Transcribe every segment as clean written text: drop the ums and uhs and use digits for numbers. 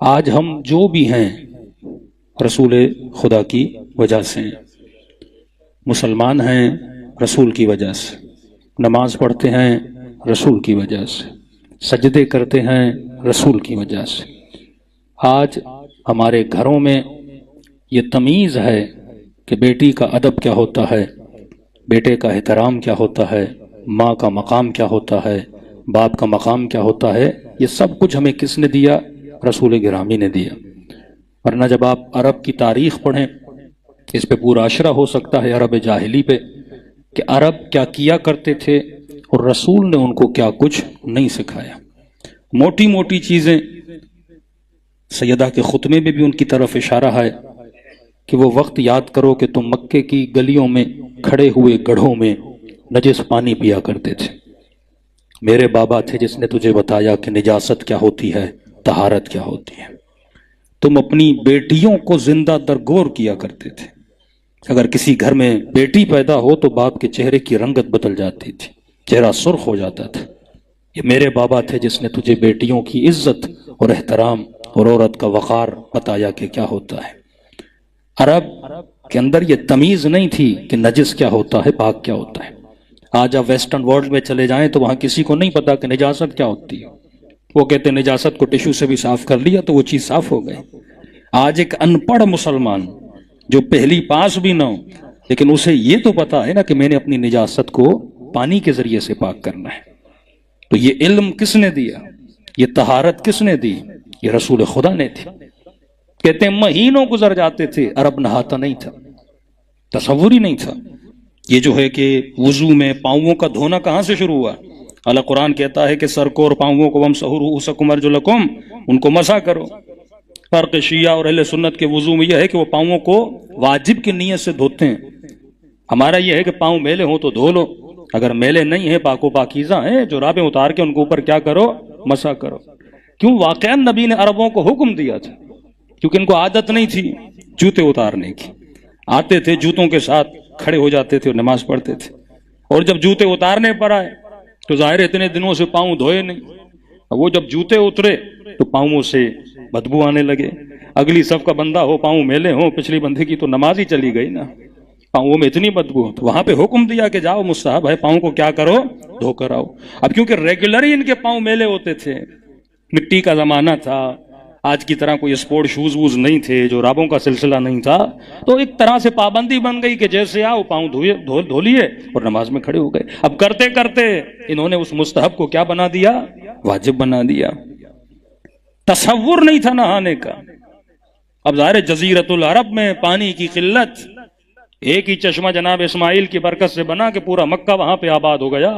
آج ہم جو بھی ہیں رسول خدا کی وجہ سے ہیں، مسلمان ہیں رسول کی وجہ سے، نماز پڑھتے ہیں رسول کی وجہ سے، سجدے کرتے ہیں رسول کی وجہ سے۔ آج ہمارے گھروں میں یہ تمیز ہے کہ بیٹی کا ادب کیا ہوتا ہے، بیٹے کا احترام کیا ہوتا ہے، ماں کا مقام کیا ہوتا ہے، باپ کا مقام کیا ہوتا ہے۔ یہ سب کچھ ہمیں کس نے دیا؟ رسول گرامی نے دیا۔ ورنہ جب آپ عرب کی تاریخ پڑھیں، اس پہ پورا اشرہ ہو سکتا ہے عرب جاہلی پہ، کہ عرب کیا کیا کرتے تھے اور رسول نے ان کو کیا کچھ نہیں سکھایا۔ موٹی موٹی چیزیں سیدہ کے خطبے میں بھی ان کی طرف اشارہ ہے کہ وہ وقت یاد کرو کہ تم مکے کی گلیوں میں کھڑے ہوئے گڑھوں میں نجس پانی پیا کرتے تھے، میرے بابا تھے جس نے تجھے بتایا کہ نجاست کیا ہوتی ہے، طہارت کیا ہوتی ہے۔ تم اپنی بیٹیوں کو زندہ درگور کیا کرتے تھے، اگر کسی گھر میں بیٹی پیدا ہو تو باپ کے چہرے کی رنگت بدل جاتی تھی، چہرہ سرخ ہو جاتا تھا۔ یہ میرے بابا تھے جس نے تجھے بیٹیوں کی عزت اور احترام اور عورت کا وقار بتایا کہ کیا ہوتا ہے۔ عرب کے اندر یہ تمیز نہیں تھی کہ نجس کیا ہوتا ہے، پاک کیا ہوتا ہے۔ آج آپ ویسٹرن ورلڈ میں چلے جائیں تو وہاں کسی کو نہیں پتا کہ نجاست کیا ہوتی ہے۔ وہ کہتے ہیں نجاست کو ٹیشو سے بھی صاف کر لیا تو وہ چیز صاف ہو گئی۔ آج ایک ان پڑھ مسلمان جو پہلی پاس بھی نہ ہو، لیکن اسے یہ تو پتا ہے نا کہ میں نے اپنی نجاست کو پانی کے ذریعے سے پاک کرنا ہے۔ تو یہ علم کس نے دیا؟ یہ طہارت کس نے دی؟ یہ رسول خدا نے تھی۔ کہتے ہیں مہینوں گزر جاتے تھے، عرب نہاتا نہیں تھا، تصور ہی نہیں تھا۔ یہ جو ہے کہ وضو میں پاؤں کا دھونا کہاں سے شروع ہوا؟ اللہ قرآن کہتا ہے کہ سر کو اور پاؤں کو وَامْسَحُوا رُؤُوسَكُمْ وَأَرْجُلَكُمْ، ان کو مسح کرو۔ فرق شیعہ اور اہل سنت کے وضو میں یہ ہے کہ وہ پاؤں کو واجب کی نیت سے دھوتے ہیں۔ ہمارا یہ ہے کہ پاؤں میلے ہوں تو دھو لو، اگر میلے نہیں ہیں پاک و پاکیزہ ہیں، جو رابیں اتار کے ان کے اوپر کیا کرو؟ مسح کرو۔ کیوں؟ واقعا نبی نے عربوں کو حکم دیا تھا، کیونکہ ان کو عادت نہیں تھی جوتے اتارنے کی۔ آتے تھے جوتوں کے ساتھ کھڑے ہو جاتے تھے اور نماز پڑھتے تھے، اور جب جوتے اتارنے پر آئے تو ظاہر اتنے دنوں سے پاؤں دھوئے نہیں، وہ جب جوتے اترے تو پاؤں سے بدبو آنے لگے۔ اگلی صف کا بندہ ہو پاؤں میلے ہوں، پچھلی بندے کی تو نماز ہی چلی گئی نا، پاؤں میں اتنی بدبو۔ تو وہاں پہ حکم دیا کہ جاؤ مستحب ہے، پاؤں کو کیا کرو؟ دھو کر آؤ۔ اب کیونکہ ریگولر ہی ان کے پاؤں میلے ہوتے تھے، مٹی کا زمانہ تھا، آج کی طرح کوئی اسپورٹ شوز ووز نہیں تھے، جو رابوں کا سلسلہ نہیں تھا، تو ایک طرح سے پابندی بن گئی کہ جیسے آؤ پاؤں دھو لیے اور نماز میں کھڑے ہو گئے۔ اب کرتے کرتے انہوں نے اس مستحب کو کیا بنا دیا؟ واجب بنا دیا۔ تصور نہیں تھا نہانے کا۔ اب ظاہر جزیرت العرب میں پانی کی قلت، ایک ہی چشمہ جناب اسماعیل کی برکت سے بنا کہ پورا مکہ وہاں پہ آباد ہو گیا،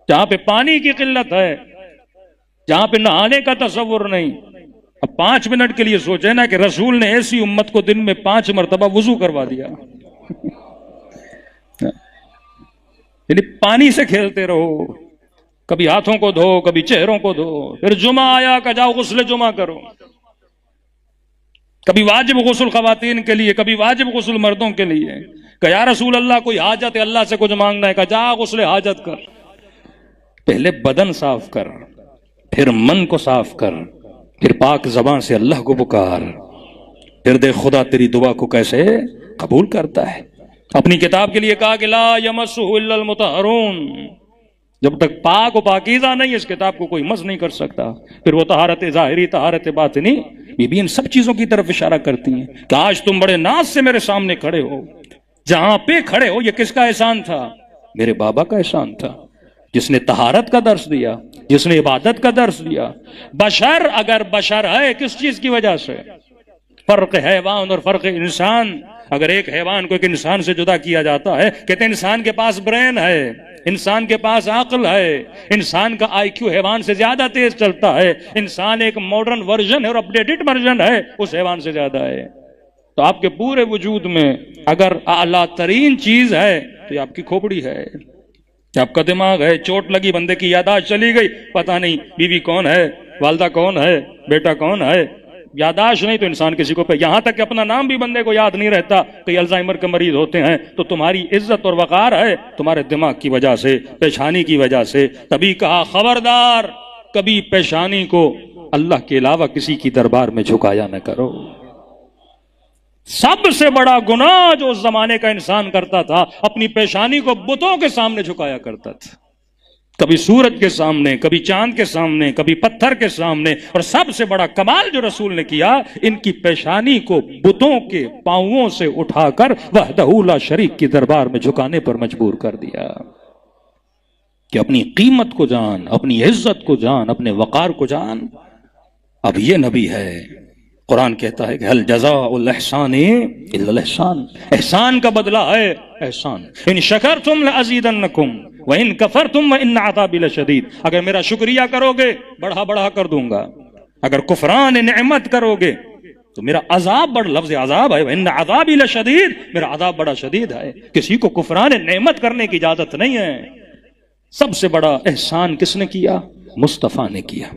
جہاں پہ پانی کی قلت ہے، جہاں پہ نہانے کا تصور نہیں۔ اب 5 منٹ کے لیے سوچے نا کہ رسول نے ایسی امت کو دن میں 5 مرتبہ وضو کروا دیا، یعنی پانی سے کھیلتے رہو، کبھی ہاتھوں کو دھو، کبھی چہروں کو دھو، پھر جمعہ آیا کہ جاؤ غسل جمعہ کرو، کبھی واجب غسل خواتین کے لیے، کبھی واجب غسل مردوں کے لیے، کہ یا رسول اللہ کوئی حاجت ہے، اللہ سے کچھ مانگنا ہے، کہ جا غسل حاجت کر۔ پہلے بدن صاف کر، پھر من کو صاف کر، پھر پاک زبان سے اللہ کو پکار، پھر دیکھ خدا تیری دعا کو کیسے قبول کرتا ہے۔ اپنی کتاب کے لیے کہا کہ لا یمسہ الا المطہرون، جب تک پاک و پاکیزہ نہیں اس کتاب کو کوئی مس نہیں کر سکتا۔ پھر وہ طہارت ظاہری، طہارت باطنی، بھی ان سب چیزوں کی طرف اشارہ کرتی ہیں کہ آج تم بڑے ناز سے میرے سامنے کھڑے ہو، جہاں پہ کھڑے ہو یہ کس کا احسان تھا؟ میرے بابا کا احسان تھا، جس نے طہارت کا درس دیا، جس نے عبادت کا درس دیا۔ بشر اگر بشر ہے کس چیز کی وجہ سے؟ فرق حیوان اور فرق انسان۔ اگر ایک حیوان کو ایک انسان سے جدا کیا جاتا ہے، کہتے ہیں انسان کے پاس برین ہے، انسان کے پاس عقل ہے، انسان کا آئی کیو حیوان سے زیادہ تیز چلتا ہے، انسان ایک ماڈرن ورژن ہے اور اپڈیٹڈ ورژن ہے، اس حیوان سے زیادہ ہے۔ تو آپ کے پورے وجود میں اگر اعلیٰ ترین چیز ہے تو یہ آپ کی کھوپڑی ہے، آپ کا دماغ ہے۔ چوٹ لگی، بندے کی یادداشت چلی گئی، پتہ نہیں بیوی کون ہے، والدہ کون ہے، بیٹا کون ہے، یادداشت نہیں تو انسان کسی کو یہاں تک کہ اپنا نام بھی بندے کو یاد نہیں رہتا۔ کئی الزائمر کے مریض ہوتے ہیں تو تمہاری عزت اور وقار ہے تمہارے دماغ کی وجہ سے، پیشانی کی وجہ سے۔ تبھی کہا خبردار کبھی پیشانی کو اللہ کے علاوہ کسی کی دربار میں جھکایا نہ کرو۔ سب سے بڑا گناہ جو اس زمانے کا انسان کرتا تھا، اپنی پیشانی کو بتوں کے سامنے جھکایا کرتا تھا، کبھی سورج کے سامنے، کبھی چاند کے سامنے، کبھی پتھر کے سامنے، اور سب سے بڑا کمال جو رسول نے کیا، ان کی پیشانی کو بتوں کے پاؤں سے اٹھا کر وحدہ لا شریک کی دربار میں جھکانے پر مجبور کر دیا کہ اپنی قیمت کو جان، اپنی عزت کو جان، اپنے وقار کو جان۔ اب یہ نبی ہے، قرآن کہتا ہے کہ هل جزاء الاحسان الا الاحسان، احسان کا بدلہ ہے احسان۔ ان شکرتم لازیدنکم وان کفرتم وان عذابی لشدید، اگر میرا شکریہ کرو گے بڑھا بڑھا کر دوں گا، اگر کفران نعمت کرو گے تو میرا عذاب، بڑا لفظ عذاب ہے، وان عذابی لشدید، میرا عذاب بڑا شدید ہے۔ کسی کو کفران نعمت کرنے کی اجازت نہیں ہے۔ سب سے بڑا احسان کس نے کیا؟ مصطفیٰ نے کیا،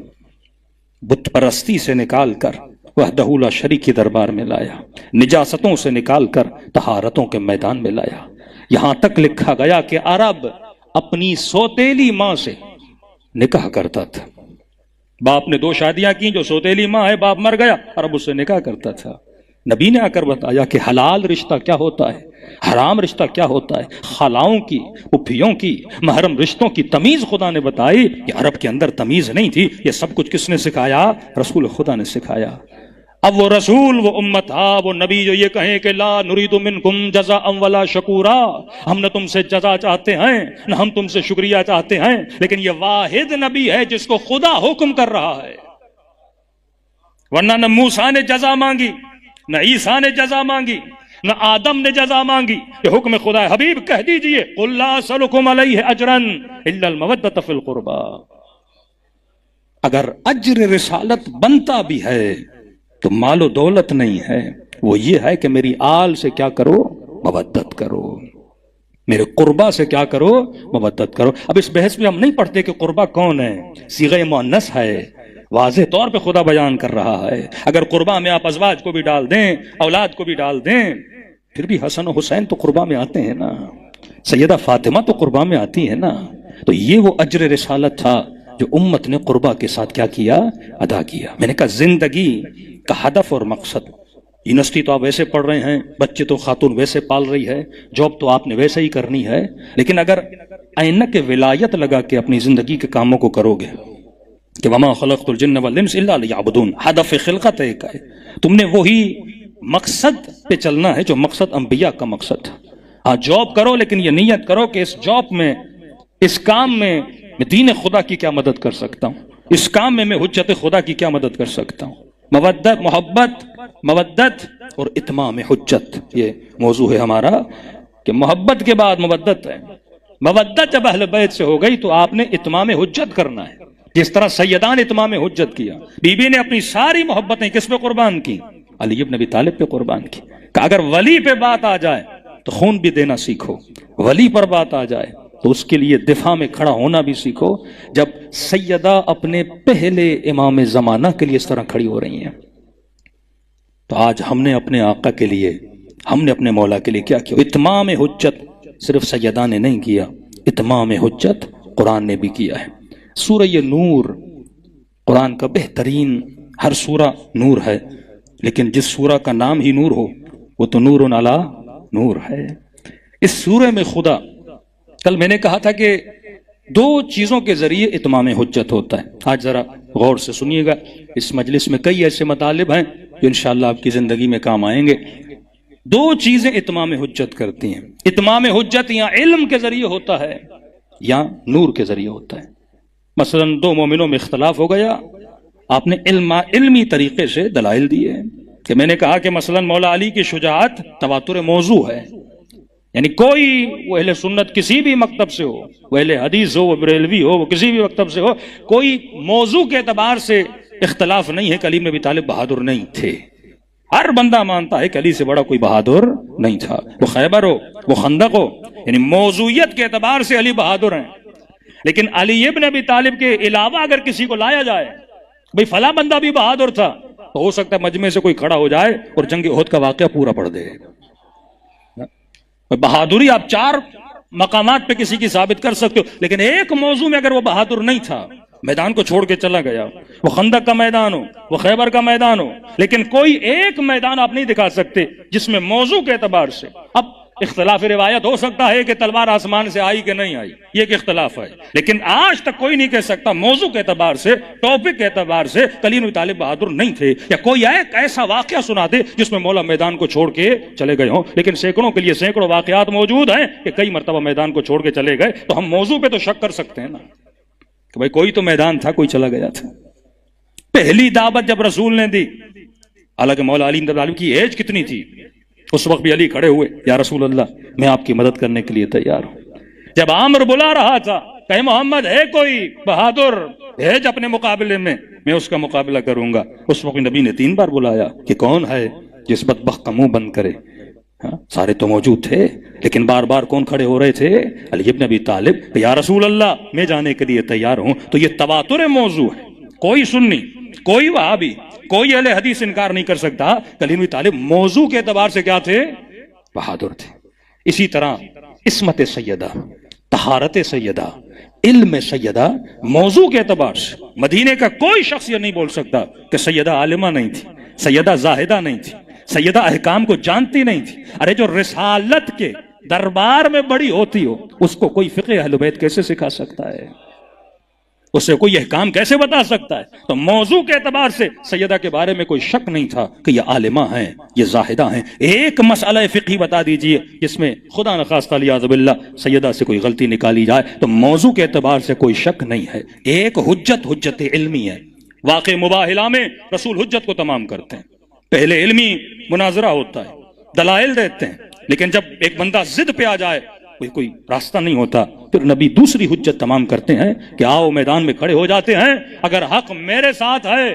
بت پرستی سے نکال کر وحدہ لا شریک کی دربار میں لایا، نجاستوں سے نکال کر طہارتوں کے میدان میں لایا۔ یہاں تک لکھا گیا کہ عرب اپنی سوتیلی ماں سے نکاح کرتا تھا۔ باپ نے 2 شادیاں کی، جو سوتیلی ماں ہے، باپ مر گیا، عرب اس سے نکاح کرتا تھا۔ نبی نے آ کر بتایا کہ حلال رشتہ کیا ہوتا ہے، حرام رشتہ کیا ہوتا ہے، خالاؤں کی، پھوپھیوں کی، محرم رشتوں کی تمیز خدا نے بتائی۔ کہ عرب کے اندر تمیز نہیں تھی، یہ سب کچھ کس نے سکھایا؟ رسول خدا نے سکھایا۔ اب وہ رسول، وہ امت، وہ نبی جو یہ کہیں کہ لا نرید منکم جزاء ولا شکورا، ہم نہ تم سے جزا چاہتے ہیں نہ ہم تم سے شکریہ چاہتے ہیں، لیکن یہ واحد نبی ہے جس کو خدا حکم کر رہا ہے۔ ورنہ نہ موسیٰ نے جزا مانگی، نہ عیسیٰ نے جزا مانگی، نہ آدم نے جزا مانگی، یہ حکم خدا ہے۔ حبیب کہہ دیجئے قل لا اسألکم علیہ اجرا الا المودۃ فی القربى۔ اگر اجر رسالت بنتا بھی ہے تو مال و دولت نہیں ہے، وہ یہ ہے کہ میری آل سے کیا کرو؟ مودت کرو، میرے قربا سے کیا کرو؟ مودت کرو۔ اب اس بحث میں ہم نہیں پڑھتے کہ قربا کون ہے، صیغہ مؤنث ہے، واضح طور پہ خدا بیان کر رہا ہے۔ اگر قربا میں آپ ازواج کو بھی ڈال دیں، اولاد کو بھی ڈال دیں، پھر بھی حسن و حسین تو قربا میں آتے ہیں نا، سیدہ فاطمہ تو قربا میں آتی ہے نا۔ تو یہ وہ اجر رسالت تھا جو امت نے قربا کے ساتھ کیا کیا؟ ادا کیا۔ میں نے کہا زندگی کا ہدف اور مقصد، یونیورسٹی تو آپ ویسے پڑھ رہے ہیں، بچے تو خاتون ویسے پال رہی ہے، جاب تو آپ نے ویسے ہی کرنی ہے، لیکن اگر اینک ولایت لگا کے اپنی زندگی کے کاموں کو کرو گے کہ وما خلقت الجن والانس الا لیعبدون، ہدف خلقت ایک ہے، تم نے وہی مقصد پہ چلنا ہے جو مقصد انبیاء کا مقصد ہے۔ ہاں جاب کرو، لیکن یہ نیت کرو کہ اس جاب میں، اس کام میں دین خدا کی کیا مدد کر سکتا ہوں، اس کام میں حجت خدا کی کیا مدد کر سکتا ہوں۔ مودت، محبت، مودت اور اتمام حجت، یہ موضوع ہے ہمارا کہ محبت کے بعد مودت ہے۔ مودت جب اہل بیت سے ہو گئی تو آپ نے اتمام حجت کرنا ہے، جس طرح سیدان اتمام حجت کیا۔ بی بی نے اپنی ساری محبتیں کس پہ قربان کی؟ علی بن ابی طالب پہ قربان کی۔ کہ اگر ولی پہ بات آ جائے تو خون بھی دینا سیکھو، ولی پر بات آ جائے تو اس کے لیے دفاع میں کھڑا ہونا بھی سیکھو۔ جب سیدہ اپنے پہلے امام زمانہ کے لیے اس طرح کھڑی ہو رہی ہیں تو آج ہم نے اپنے آقا کے لیے، ہم نے اپنے مولا کے لیے کیا کیا؟ اتمام حجت صرف سیدہ نے نہیں کیا، اتمام حجت قرآن نے بھی کیا ہے۔ سورہ نور قرآن کا بہترین، ہر سورہ نور ہے، لیکن جس سورہ کا نام ہی نور ہو وہ تو نور علی نور ہے۔ اس سورہ میں خدا، کل میں نے کہا تھا کہ 2 چیزوں کے ذریعے اتمام حجت ہوتا ہے۔ آج ذرا غور سے سنیے گا، اس مجلس میں کئی ایسے مطالب ہیں جو انشاءاللہ آپ کی زندگی میں کام آئیں گے۔ 2 چیزیں اتمام حجت کرتی ہیں۔ اتمام حجت یا علم کے ذریعے ہوتا ہے یا نور کے ذریعے ہوتا ہے۔ مثلا 2 مومنوں میں اختلاف ہو گیا، آپ نے علمی طریقے سے دلائل دیے کہ میں نے کہا کہ مثلا مولا علی کی شجاعت تواتر موضوع ہے، یعنی کوئی وہ اہل سنت کسی بھی مکتب سے ہو، وہ اہل حدیث ہو، وہ بریلوی ہو، وہ کسی بھی مکتب سے ہو، کوئی موضوع کے اعتبار سے اختلاف نہیں ہے کہ علی بن ابی طالب بہادر نہیں تھے۔ ہر بندہ مانتا ہے کہ علی سے بڑا کوئی بہادر نہیں تھا، وہ خیبر ہو، وہ خندق ہو، یعنی موضوعیت کے اعتبار سے علی بہادر ہیں۔ لیکن علی بن ابی طالب کے علاوہ اگر کسی کو لایا جائے، بھئی فلاں بندہ بھی بہادر تھا، تو ہو سکتا ہے مجمع سے کوئی کھڑا ہو جائے اور جنگ احد کا واقعہ پورا پڑھ دے۔ بہادری آپ 4 مقامات پہ کسی کی ثابت کر سکتے ہو، لیکن ایک موضوع میں اگر وہ بہادر نہیں تھا میدان کو چھوڑ کے چلا گیا، وہ خندق کا میدان ہو، وہ خیبر کا میدان ہو، لیکن کوئی ایک میدان آپ نہیں دکھا سکتے جس میں موضوع کے اعتبار سے، اب اختلاف روایت ہو سکتا ہے کہ تلوار آسمان سے آئی کہ نہیں آئی، یہ ایک اختلاف ہے، لیکن آج تک کوئی نہیں کہہ سکتا موضوع کے اعتبار سے، ٹاپک کے اعتبار سے علی بن ابی طالب بہادر نہیں تھے، یا کوئی ایک ایسا واقعہ سنا دے جس میں مولا میدان کو چھوڑ کے چلے گئے ہوں۔ لیکن سینکڑوں کے لیے سینکڑوں واقعات موجود ہیں کہ کئی مرتبہ میدان کو چھوڑ کے چلے گئے، تو ہم موضوع پہ تو شک کر سکتے ہیں نا کہ بھائی کوئی تو میدان تھا، کوئی چلا گیا تھا۔ پہلی دعوت جب رسول نے دی، حالانکہ مولا علی بن ابی طالب کی ایج کتنی تھی، اس وقت بھی علی کھڑے ہوئے، یا رسول اللہ میں آپ کی مدد کرنے کے لیے تیار ہوں۔ جب عامر بلا رہا تھا کہ محمد ہے کوئی بہادر بھیج اپنے مقابلے میں اس کا مقابلہ کروں گا، اس وقت نبی نے 3 بار بلایا کہ کون ہے جس بدبخت کا منہ بند کرے۔ سارے تو موجود تھے، لیکن بار بار کون کھڑے ہو رہے تھے؟ علی بن ابی طالب، یا رسول اللہ میں جانے کے لیے تیار ہوں۔ تو یہ تواتر موضوع ہے، کوئی سنی، کوئی وہابی، کوئی اہل حدیث انکار نہیں کر سکتا کہ علی بن ابی طالب موضوع کے اعتبار سے کیا تھے؟ بہادر تھے۔ اسی طرح عصمت سیدہ، طہارت سیدہ، علم سیدہ، موضوع کے اعتبار سے مدینے کا کوئی شخص یہ نہیں بول سکتا کہ سیدہ عالمہ نہیں تھی، سیدہ زاہدہ نہیں تھی، سیدہ احکام کو جانتی نہیں تھی۔ ارے جو رسالت کے دربار میں بڑی ہوتی ہو، اس کو کوئی فقہ اہل بیت کیسے سکھا سکتا ہے؟ اس سے کوئی احکام کیسے بتا سکتا ہے؟ تو موضوع کے اعتبار سے سیدہ کے بارے میں کوئی شک نہیں تھا کہ یہ عالمہ ہیں، یہ زاہدہ ہیں۔ ایک مسئلہ فقہی بتا دیجئے جس میں خدا نخواستہ علیاذ باللہ سیدہ سے کوئی غلطی نکالی جائے، تو موضوع کے اعتبار سے کوئی شک نہیں ہے۔ ایک حجت علمی ہے۔ واقع مباحلہ میں رسول حجت کو تمام کرتے ہیں، پہلے علمی مناظرہ ہوتا ہے، دلائل دیتے ہیں، لیکن جب ایک بندہ ضد پہ آ جائے، کوئی راستہ نہیں ہوتا، پھر نبی دوسری حجت تمام کرتے ہیں کہ آؤ میدان میں کھڑے ہو جاتے ہیں، اگر حق میرے ساتھ ہے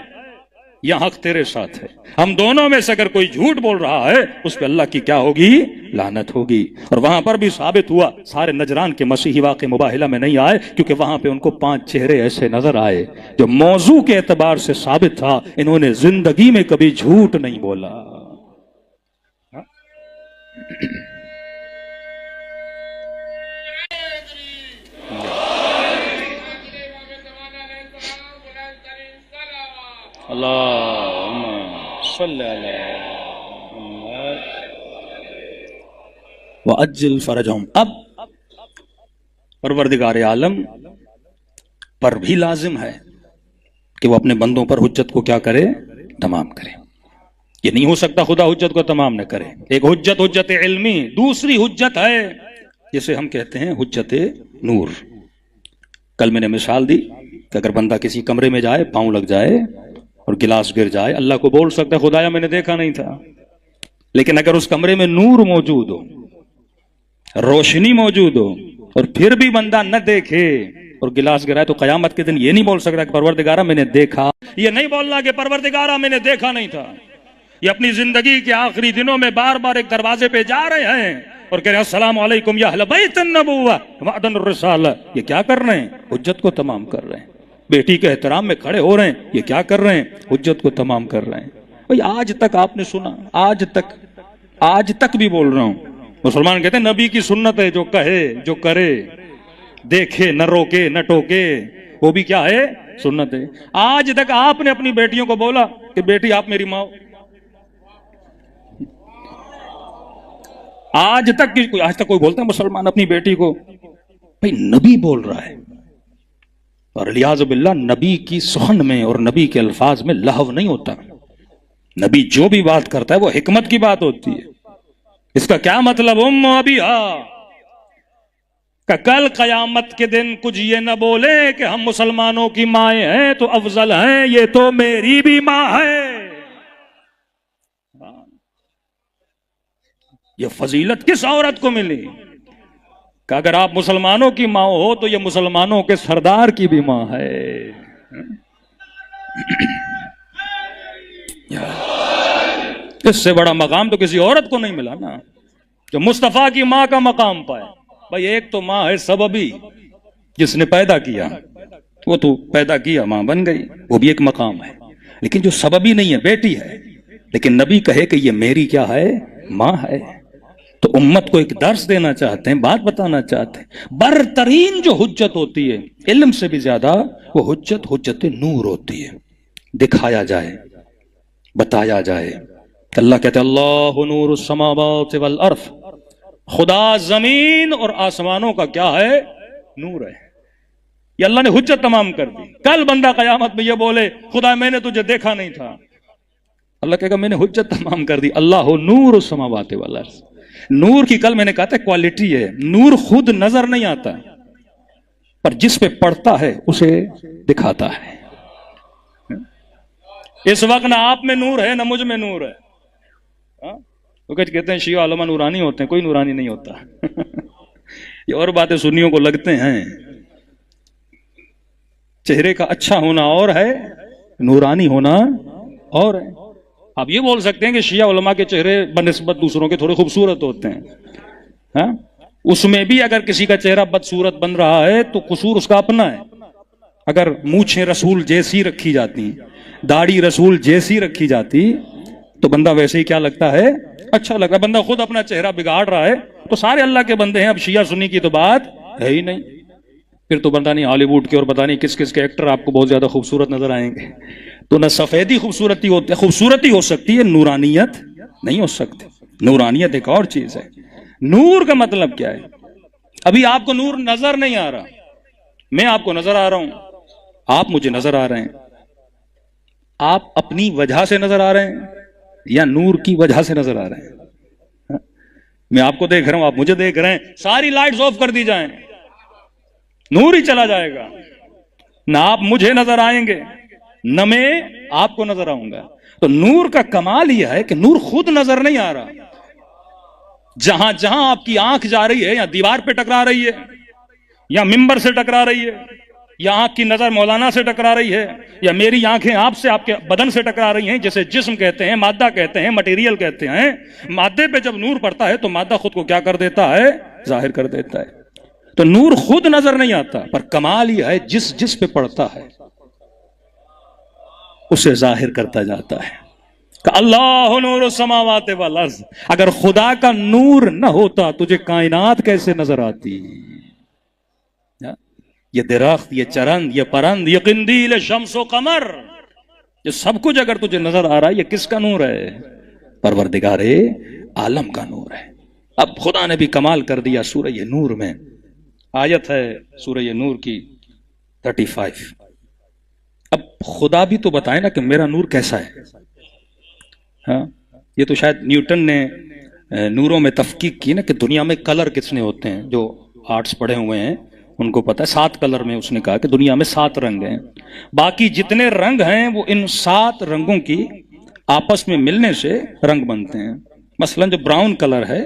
یا حق تیرے ساتھ ہے، ہم دونوں میں سے اگر کوئی جھوٹ بول رہا ہے اس پہ اللہ کی کیا ہوگی؟ لعنت ہوگی۔ اور وہاں پر بھی ثابت ہوا، سارے نجران کے مسیحی واقع مباحلہ میں نہیں آئے، کیونکہ وہاں پہ ان کو 5 چہرے ایسے نظر آئے جو موضوع کے اعتبار سے ثابت تھا، انہوں نے زندگی میں کبھی جھوٹ نہیں بولا۔ اللہم صلی علی محمد وعجل فرجہم۔ اب پروردگار عالم پر بھی لازم ہے کہ وہ اپنے بندوں پر حجت کو کیا کرے؟ تمام کرے۔ یہ نہیں ہو سکتا خدا حجت کو تمام نہ کرے۔ ایک حجت علمی، دوسری حجت ہے جسے ہم کہتے ہیں حجت نور۔ کل میں نے مثال دی کہ اگر بندہ کسی کمرے میں جائے، پاؤں لگ جائے اور گلاس گر جائے، اللہ کو بول سکتا ہے خدایا میں نے دیکھا نہیں تھا، لیکن اگر اس کمرے میں نور موجود ہو، روشنی موجود ہو، اور پھر بھی بندہ نہ دیکھے اور گلاس گرائے، تو قیامت کے دن یہ نہیں بول سکتا کہ پروردگارہ میں نے دیکھا، یہ نہیں بولنا کہ پروردگارہ میں نے دیکھا نہیں تھا۔ یہ اپنی زندگی کے آخری دنوں میں بار بار ایک دروازے پہ جا رہے ہیں اور کہہ رہے ہیں السلام علیکم یا اہل بیت النبوہ وعدن الرسالہ۔ یہ کیا کر رہے ہیں؟ حجت کو تمام کر رہے ہیں۔ بیٹی کے احترام میں کھڑے ہو رہے ہیں، یہ کیا کر رہے ہیں؟ حجت کو تمام کر رہے ہیں۔ بھئی آج تک آپ نے سنا، آج تک بھی بول رہا ہوں، مسلمان کہتے ہیں نبی کی سنت ہے، جو کہے جو کرے، دیکھے نہ روکے نہ ٹوکے، وہ بھی کیا ہے؟ سنت ہے۔ آج تک آپ نے اپنی بیٹیوں کو بولا کہ بیٹی آپ میری ماں ہو؟ آج تک کوئی بولتا ہے مسلمان اپنی بیٹی کو؟ بھئی نبی بول رہا ہے، اور الیاذ باللہ نبی کی سخن میں اور نبی کے الفاظ میں لہو نہیں ہوتا۔ نبی جو بھی بات کرتا ہے وہ حکمت کی بات ہوتی ہے۔ اس کا کیا مطلب؟ ابیہا کہ کل قیامت کے دن کچھ یہ نہ بولے کہ ہم مسلمانوں کی مائیں ہیں تو افضل ہیں، یہ تو میری بھی ماں ہے۔ یہ فضیلت کس عورت کو ملی کہ اگر آپ مسلمانوں کی ماں ہو تو یہ مسلمانوں کے سردار کی بھی ماں ہے۔ اس سے بڑا مقام تو کسی عورت کو نہیں ملا نا، جو مصطفیٰ کی ماں کا مقام پائے۔ بھائی ایک تو ماں ہے سببی، جس نے پیدا کیا، وہ تو پیدا کیا ماں بن گئی، وہ بھی ایک مقام ہے، لیکن جو سببی نہیں ہے بیٹی ہے، لیکن نبی کہے کہ یہ میری کیا ہے؟ ماں ہے۔ تو امت کو ایک درس دینا چاہتے ہیں، بات بتانا چاہتے ہیں۔ برترین جو حجت ہوتی ہے علم سے بھی زیادہ، وہ حجت نور ہوتی ہے، دکھایا جائے، بتایا جائے۔ اللہ کہتے ہیں اللہ نور السماوات والارض، خدا زمین اور آسمانوں کا کیا ہے؟ نور ہے۔ یہ اللہ نے حجت تمام کر دی۔ کل بندہ قیامت میں یہ بولے خدا میں نے تجھے دیکھا نہیں تھا، اللہ کہے گا میں نے حجت تمام کر دی۔ اللہ نور السماوات والارض، نور کی کل میں نے کہا تھا کوالٹی ہے، نور خود نظر نہیں آتا پر جس پہ پڑتا ہے اسے دکھاتا ہے۔ اس وقت نہ آپ میں نور ہے نہ مجھ میں نور ہے۔ تو کہتے ہیں شیعہ علماء نورانی ہوتے ہیں، کوئی نورانی نہیں ہوتا۔ یہ اور باتیں سنیوں کو لگتے ہیں، چہرے کا اچھا ہونا اور ہے، نورانی ہونا اور ہے۔ آپ یہ بول سکتے ہیں کہ شیعہ علماء کے چہرے بنسبت دوسروں کے تھوڑے خوبصورت ہوتے ہیں، اس میں بھی اگر کسی کا چہرہ بدصورت بن رہا ہے تو قصور اس کا اپنا ہے۔ اگر مونچھیں رسول جیسی رکھی جاتی، داڑھی رسول جیسی رکھی جاتی تو بندہ ویسے ہی کیا لگتا ہے؟ اچھا لگتا ہے۔ بندہ خود اپنا چہرہ بگاڑ رہا ہے تو سارے اللہ کے بندے ہیں، اب شیعہ سنی کی تو بات ہے ہی نہیں۔ پھر تو پتہ نہیں ہالی ووڈ کے اور پتہ نہیں کس کس کے ایکٹر آپ کو بہت زیادہ خوبصورت نظر آئیں گے۔ تو نہ سفیدی خوبصورتی ہوتی ہے، خوبصورتی ہو سکتی ہے، نورانیت نہیں ہو سکتی۔ نورانیت ایک اور چیز ہے۔ نور کا مطلب کیا ہے؟ ابھی آپ کو نور نظر نہیں آ رہا، میں آپ کو نظر آ رہا ہوں، آپ مجھے نظر آ رہے ہیں۔ آپ اپنی وجہ سے نظر آ رہے ہیں یا نور کی وجہ سے نظر آ رہے ہیں؟ میں آپ کو دیکھ رہا ہوں، آپ مجھے دیکھ رہے ہیں، ساری لائٹس آف کر دی جائیں، نور ہی چلا جائے گا، نہ آپ مجھے نظر آئیں گے نہ میں آپ کو نظر آؤں گا۔ تو نور کا کمال یہ ہے کہ نور خود نظر نہیں آ رہا، جہاں جہاں آپ کی آنکھ جا رہی ہے، یا دیوار پہ ٹکرا رہی ہے، یا ممبر سے ٹکرا رہی ہے، یا آنکھ کی نظر مولانا سے ٹکرا رہی ہے، یا میری آنکھیں آپ سے، آپ کے بدن سے ٹکرا رہی ہیں، جسے جسم کہتے ہیں، مادہ کہتے ہیں، مٹیریل کہتے ہیں۔ مادے پہ جب نور پڑتا ہے تو مادہ خود کو کیا کر دیتا ہے؟ ظاہر کر دیتا ہے۔ تو نور خود نظر نہیں آتا پر کمال یہ ہے جس جس پہ پڑتا ہے اسے ظاہر کرتا جاتا ہے۔ کہ اللہ نور السماوات والارض، اگر خدا کا نور نہ ہوتا تجھے کائنات کیسے نظر آتی؟ یہ درخت، یہ چرند، یہ پرند، یہ قندیل شمس و قمر، یہ سب کچھ اگر تجھے نظر آ رہا ہے، یہ کس کا نور ہے؟ پروردگار عالم کا نور ہے۔ اب خدا نے بھی کمال کر دیا سورہ نور میں، آیت ہے سورہ نور کی 35۔ اب خدا بھی تو بتائے نا کہ میرا نور کیسا ہے۔ ہاں، یہ تو شاید نیوٹن نے نوروں میں تفکیک کی نا کہ دنیا میں کلر کتنے ہوتے ہیں، جو آرٹس پڑھے ہوئے ہیں ان کو پتا ہے 7 کلر میں اس نے کہا کہ دنیا میں 7 رنگ ہیں، باقی جتنے رنگ ہیں وہ ان 7 رنگوں کی آپس میں ملنے سے رنگ بنتے ہیں۔ مثلا جو براؤن کلر ہے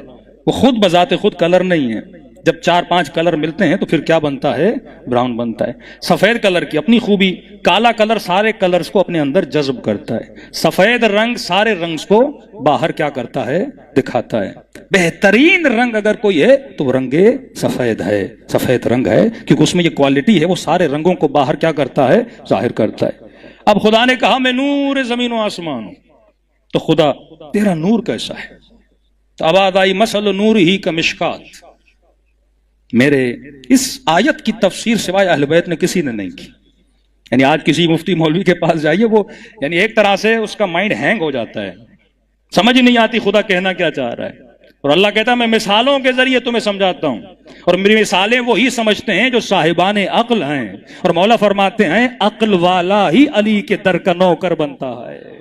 وہ خود بذات خود کلر نہیں ہے، جب 4-5 کلر ملتے ہیں تو پھر کیا بنتا ہے؟ براؤن بنتا ہے۔ سفید کلر کی اپنی خوبی، کالا کلر سارے کلرز کو اپنے اندر جذب کرتا ہے، سفید رنگ سارے رنگز کو باہر کیا کرتا ہے؟ دکھاتا ہے۔ بہترین رنگ اگر کوئی ہے تو وہ رنگ سفید ہے، سفید رنگ ہے، کیونکہ اس میں یہ کوالٹی ہے، وہ سارے رنگوں کو باہر کیا کرتا ہے؟ ظاہر کرتا ہے۔ اب خدا نے کہا میں نور زمین و آسمان ہوں، تو خدا تیرا نور کیسا ہے؟ تو اب آئی مثل نور ہی کا مشکات۔ میرے اس آیت کی تفسیر سوائے اہل بیت نے کسی نے نہیں کی۔ یعنی آج کسی مفتی مولوی کے پاس جائیے، وہ یعنی ایک طرح سے اس کا مائنڈ ہینگ ہو جاتا ہے، سمجھ نہیں آتی خدا کہنا کیا چاہ رہا ہے۔ اور اللہ کہتا ہے میں مثالوں کے ذریعے تمہیں سمجھاتا ہوں، اور میری مثالیں وہی سمجھتے ہیں جو صاحبان عقل ہیں، اور مولا فرماتے ہیں عقل والا ہی علی کے در کا نوکر بنتا ہے۔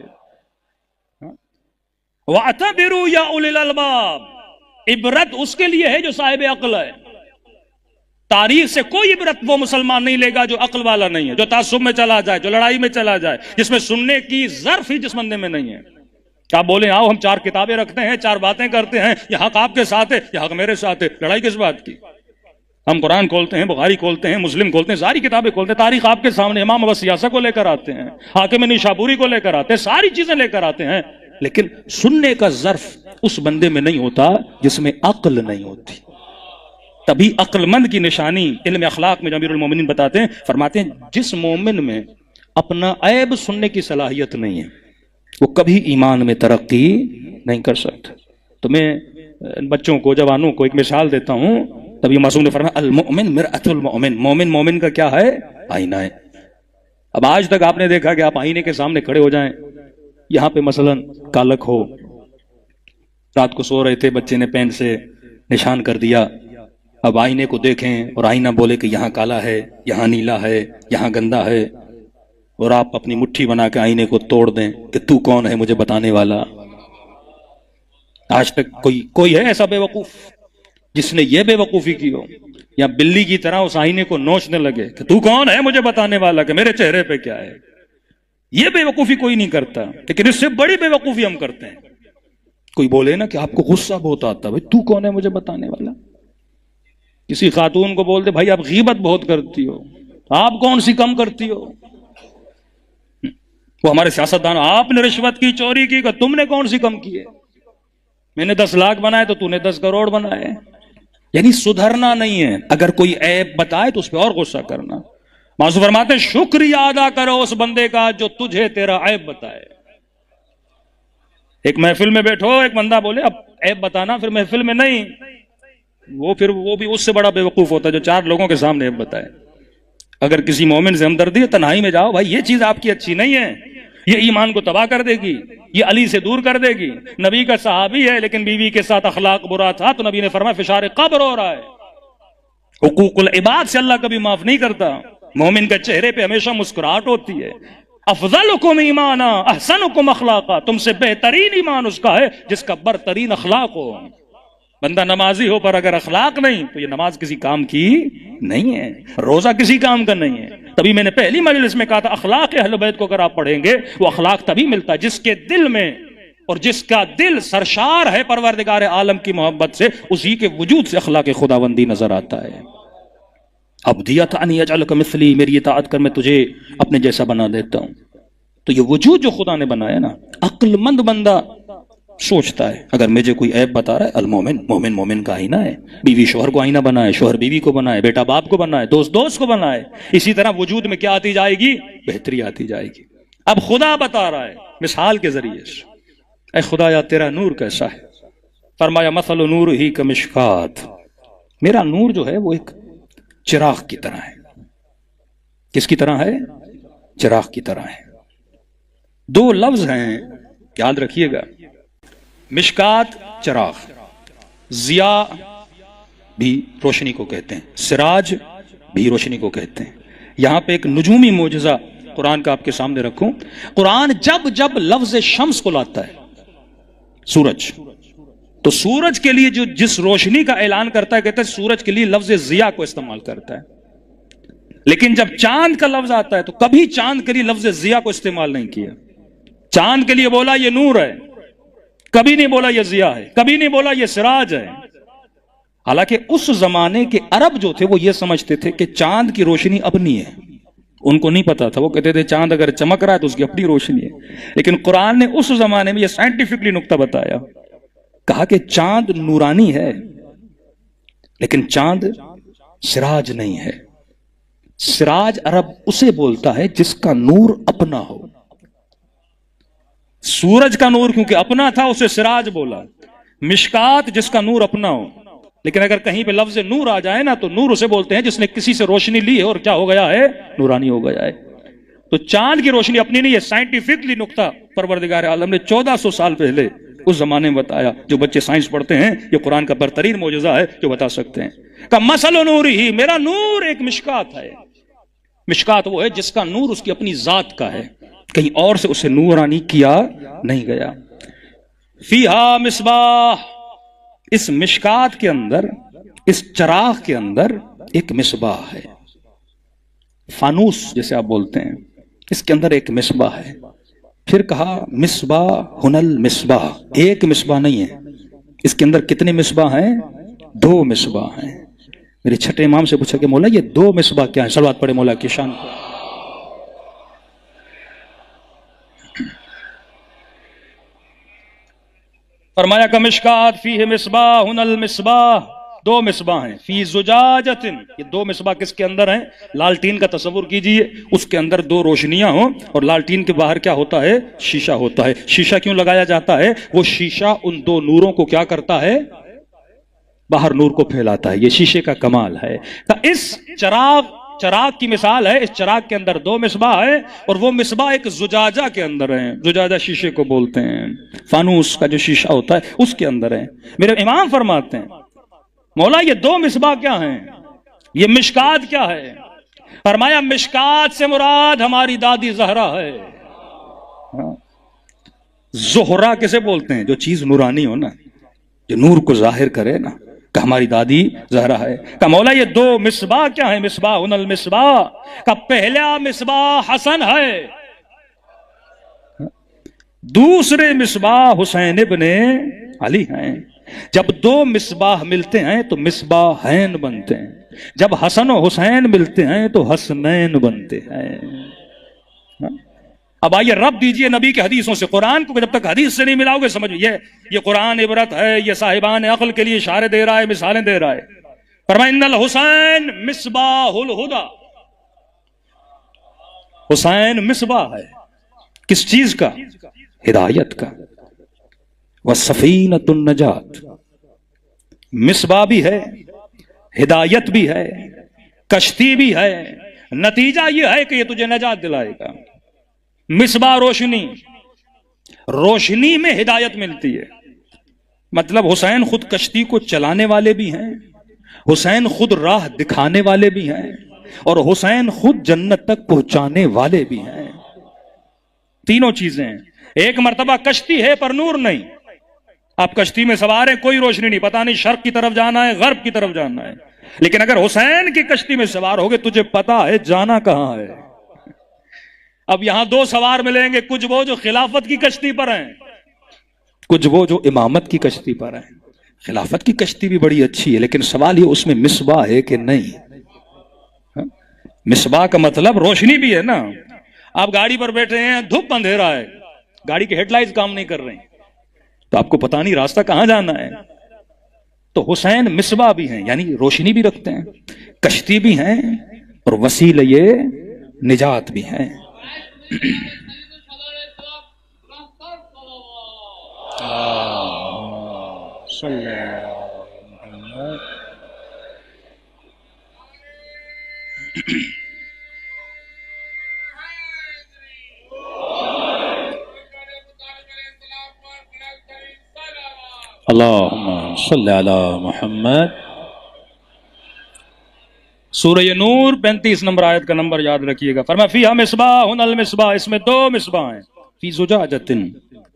وَاعْتَبِرُوا يَا أُولِي الْأَلْبَابِ، عبرت اس کے لیے ہے جو صاحب عقل ہے۔ تاریخ سے کوئی عبرت وہ مسلمان نہیں لے گا جو عقل والا نہیں ہے، جو تعصب میں چلا جائے، جو لڑائی میں چلا جائے، جس میں سننے کی ظرف ہی جس بندے میں نہیں ہے۔ کیا بولیں آؤ ہم 4 کتابیں رکھتے ہیں، 4 باتیں کرتے ہیں، یہ حق آپ کے ساتھ ہے، یہ حق میرے ساتھ ہے، لڑائی کس بات کی؟ ہم قرآن کھولتے ہیں، بخاری کھولتے ہیں، مسلم کھولتے ہیں، ساری کتابیں کھولتے ہیں، تاریخ آپ کے سامنے، امام ابو سیاسہ کو لے کر آتے ہیں، حاکم نیشابوری کو لے کر آتے ہیں، ساری چیزیں لے کر آتے ہیں، لیکن سننے کا ظرف اس بندے میں نہیں ہوتا جس میں عقل نہیں ہوتی۔ تبھی عقل مند کی نشانی علم اخلاق میں جو امیر المومنین بتاتے ہیں، فرماتے ہیں جس مومن میں اپنا عیب سننے کی صلاحیت نہیں ہے وہ کبھی ایمان میں ترقی نہیں کر سکتا۔ تو میں بچوں کو، جوانوں کو ایک مثال دیتا ہوں، تبھی معصوم نے فرمایا المؤمن مرأۃ المؤمن، مومن مومن کا کیا ہے؟ آئینہ ہے۔ اب آج تک آپ نے دیکھا کہ آپ آئینے کے سامنے کھڑے ہو جائیں، یہاں پہ مثلا کالک ہو، رات کو سو رہے تھے، بچے نے پین سے نشان کر دیا، اب آئینے کو دیکھیں اور آئینہ بولے کہ یہاں کالا ہے، یہاں نیلا ہے، یہاں گندا ہے، اور آپ اپنی مٹھی بنا کے آئینے کو توڑ دیں کہ تو کون ہے مجھے بتانے والا؟ آج تک کوئی ہے ایسا بے وقوف جس نے یہ بے وقوفی کی ہو، یا بلی کی طرح اس آئینے کو نوچنے لگے کہ تو کون ہے مجھے بتانے والا کہ میرے چہرے پہ کیا ہے؟ یہ بے وقوفی کوئی نہیں کرتا، لیکن اس سے بڑی بے وقوفی ہم کرتے ہیں۔ کوئی بولے نا کہ آپ کو غصہ بہت آتا، بھائی تو کون ہے مجھے بتانے والا؟ کسی خاتون کو بول دے بھائی آپ غیبت بہت کرتی ہو، آپ کون سی کم کرتی ہو؟ وہ ہمارے سیاستدان، آپ نے رشوت کی، چوری کی، کہ تم نے کون سی کم کی ہے؟ میں نے 10 لاکھ بنائے تو تو نے 10 کروڑ بنائے۔ یعنی سدھرنا نہیں ہے، اگر کوئی عیب بتائے تو اس پہ اور غصہ کرنا۔ معصوم فرماتے ہیں شکریہ ادا کرو اس بندے کا جو تجھے تیرا عیب بتائے۔ ایک محفل میں بیٹھو، ایک بندہ بولے اب عیب بتانا، پھر محفل میں نہیں، وہ بھی اس سے بڑا بے وقوف ہوتا ہے جو 4 لوگوں کے سامنے عیب بتائے۔ اگر کسی مومن سے ہمدردی ہے، تنہائی میں جاؤ، بھائی یہ چیز آپ کی اچھی نہیں ہے، یہ ایمان کو تباہ کر دے گی، یہ علی سے دور کر دے گی۔ نبی کا صحابی ہے لیکن بیوی کے ساتھ اخلاق برا تھا تو نبی نے فرمایا فشار قبر ہو رہا ہے۔ حقوق العباد سے اللہ کبھی معاف نہیں کرتا۔ مومن کے چہرے پہ ہمیشہ مسکراہٹ ہوتی ہے۔ افضلکم ایمانا احسنکم اخلاقا، تم سے بہترین ایمان اس کا ہے جس کا برترین اخلاق ہو۔ بندہ نمازی ہو پر اگر اخلاق نہیں تو یہ نماز کسی کام کی نہیں ہے، روزہ کسی کام کا نہیں ہے۔ تبھی میں نے پہلی مجلس میں کہا تھا اخلاق اہل بیت کو اگر آپ پڑھیں گے، وہ اخلاق تبھی ملتا ہے جس کے دل میں، اور جس کا دل سرشار ہے پروردگار عالم کی محبت سے، اسی کے وجود سے اخلاق خداوندی نظر آتا ہے۔ ابدیت ان یجعلک مثلی، میری اطاعت کر میں تجھے اپنے جیسا بنا دیتا ہوں۔ تو یہ وجود جو خدا نے بنایا نا، عقل مند بندہ سوچتا ہے اگر مجھے کوئی عیب بتا رہا ہے، المومن مومن مومن کا آئینہ ہے، بیوی شوہر کو آئینہ بنائے، شوہر بیوی کو بنائے، بیٹا باپ کو بنائے، دوست دوست کو بنائے۔ اسی طرح وجود میں کیا آتی جائے گی؟ بہتری آتی جائے گی۔ اب خدا بتا رہا ہے مثال کے ذریعے سے، اے خدایا تیرا نور کیسا ہے؟ فرمایا مثل نور ہی کمشکات، میرا نور جو ہے وہ ایک چراغ کی طرح ہے۔ کس کی طرح ہے؟ چراغ کی طرح ہے۔ 2 لفظ ہیں، یاد رکھیے گا، مشکات چراغ، ضیاء بھی روشنی کو کہتے ہیں، سراج بھی روشنی کو کہتے ہیں۔ یہاں پہ ایک نجومی معجزہ قرآن کا آپ کے سامنے رکھوں۔ قرآن جب جب لفظ شمس کو لاتا ہے، سورج، تو سورج کے لیے جو جس روشنی کا اعلان کرتا ہے کہتا ہے سورج کے لیے لفظ ضیاء کو استعمال کرتا ہے۔ لیکن جب چاند کا لفظ آتا ہے تو کبھی چاند کے لیے لفظ ضیاء کو استعمال نہیں کیا۔ چاند کے لیے بولا یہ نور ہے، کبھی نہیں بولا یہ ضیاء ہے، کبھی نہیں بولا یہ سراج ہے۔ حالانکہ اس زمانے کے عرب جو تھے وہ یہ سمجھتے تھے کہ چاند کی روشنی اپنی ہے، ان کو نہیں پتا تھا، وہ کہتے تھے چاند اگر چمک رہا ہے تو اس کی اپنی روشنی ہے۔ لیکن قرآن نے اس زمانے میں یہ سائنٹیفکلی نقطہ بتایا، کہا کہ چاند نورانی ہے لیکن چاند سراج نہیں ہے۔ سراج عرب اسے بولتا ہے جس کا نور اپنا ہو۔ سورج کا نور کیونکہ اپنا تھا اسے سراج بولا، مشکات جس کا نور اپنا ہو۔ لیکن اگر کہیں پہ لفظ نور آ جائے نا تو نور اسے بولتے ہیں جس نے کسی سے روشنی لی ہے اور کیا ہو گیا ہے؟ نورانی ہو گیا ہے۔ تو چاند کی روشنی اپنی نہیں ہے، سائنٹیفکلی نقطہ پروردگار عالم نے 1400 سال پہلے اس زمانے میں بتایا۔ جو بچے سائنس پڑھتے ہیں یہ قرآن کا برترین معجزہ ہے جو بتا سکتے ہیں۔ کہ مثل نور ہی، میرا نور ایک مشکات ہے۔ مشکات وہ ہے جس کا نور اس کی اپنی ذات کا ہے، کہیں اور سے اسے نورانی کیا نہیں گیا۔ فیہا مصباح، اس مشکات کے اندر، اس چراغ کے اندر ایک مصباح ہے، فانوس جیسے آپ بولتے ہیں، اس کے اندر ایک مصباح ہے۔ پھر کہا مصباح ہنل مصباح، ایک مصباح نہیں ہے، اس کے اندر کتنے مصباح ہیں؟ 2 مصباح ہیں۔ میرے چھٹے امام سے پوچھا کہ مولا یہ 2 مصباح کیا ہیں؟ صلوات پڑھے مولا کی شان پر۔ فرمایا کہ مشکات فیہ مصباح المصباح، 2 مصباح ہیں، فی زجاجۃ، یہ 2 مصباح کس کے اندر ہیں؟ لالٹین کا تصور کیجئے، اس کے اندر 2 روشنیاں ہوں اور لالٹین کے باہر کیا ہوتا ہے؟ شیشہ ہوتا ہے۔ شیشہ کیوں لگایا جاتا ہے؟ وہ شیشہ ان 2 نوروں کو کیا کرتا ہے؟ باہر نور کو پھیلاتا ہے. یہ شیشے کا کمال ہے. اس چراغ کی مثال ہے. اس چراغ کے اندر دو مصباح ہے اور وہ مصباح ایک زجاجہ کے اندر ہیں. زجاجہ شیشے کو بولتے ہیں. فانوس کا جو شیشہ ہوتا ہے اس کے اندر ہے. میرے امام فرماتے ہیں مولا یہ دو مصباح کیا ہیں؟ یہ مشکات کیا ہے؟ فرمایا مشکات سے مراد ہماری دادی زہرا ہے. زہرا کسے بولتے ہیں؟ جو چیز نورانی ہو نا، جو نور کو ظاہر کرے نا، کہ ہماری دادی زہرا ہے. کہ مولا یہ دو مصباح کیا ہیں؟ مصباح المصباح. کا پہلا مصباح حسن ہے، دوسرے مصباح حسین ابن علی ہیں. جب دو مصباح ملتے ہیں تو مصباحین بنتے ہیں. جب حسن و حسین ملتے ہیں تو حسنین بنتے ہیں. اب آئیے رب دیجئے نبی کے حدیثوں سے قرآن کو. جب تک حدیث سے نہیں ملاؤ گے سمجھ یہ قرآن عبرت ہے. یہ صاحبان عقل کے لیے اشارے دے رہا ہے، مثالیں دے رہا ہے. فرمایا ان الحسین مصباح الہدی. حسین مصباح ہے کس چیز کا؟ ہدایت کا. وسفینۃ النجات. مصباح بھی ہے، ہدایت بھی ہے، کشتی بھی ہے. نتیجہ یہ ہے کہ یہ تجھے نجات دلائے گا. مصباح روشنی، روشنی میں ہدایت ملتی ہے. مطلب حسین خود کشتی کو چلانے والے بھی ہیں، حسین خود راہ دکھانے والے بھی ہیں، اور حسین خود جنت تک پہنچانے والے بھی ہیں. تینوں چیزیں ہیں. ایک مرتبہ کشتی ہے پر نور نہیں. آپ کشتی میں سوار ہیں، کوئی روشنی نہیں، پتہ نہیں شرق کی طرف جانا ہے غرب کی طرف جانا ہے. لیکن اگر حسین کی کشتی میں سوار ہوگے تجھے پتا ہے جانا کہاں ہے. اب یہاں دو سوار ملیں گے، کچھ وہ جو خلافت کی کشتی پر ہیں، کچھ وہ جو امامت کی کشتی پر ہیں. خلافت کی کشتی بھی بڑی اچھی ہے لیکن سوال یہ اس میں مصباح ہے کہ نہیں. مصباح کا مطلب روشنی بھی ہے نا. آپ گاڑی پر بیٹھے ہیں، دھوپ اندھیرا ہے، گاڑی کے ہیڈ لائٹس کام نہیں کر رہے ہیں تو آپ کو پتا نہیں راستہ کہاں جانا ہے. تو حسین مصباح بھی ہیں، یعنی روشنی بھی رکھتے ہیں، کشتی بھی ہیں، اور وسیلہ نجات بھی ہیں. اللہم صلی علی محمد. سورہ نور 35 نمبر آیت کا نمبر یاد رکھیے گا. فرمایا فیہا مصباح المصباح. اس میں دو مصباح ہیں. فی زجاجۃ،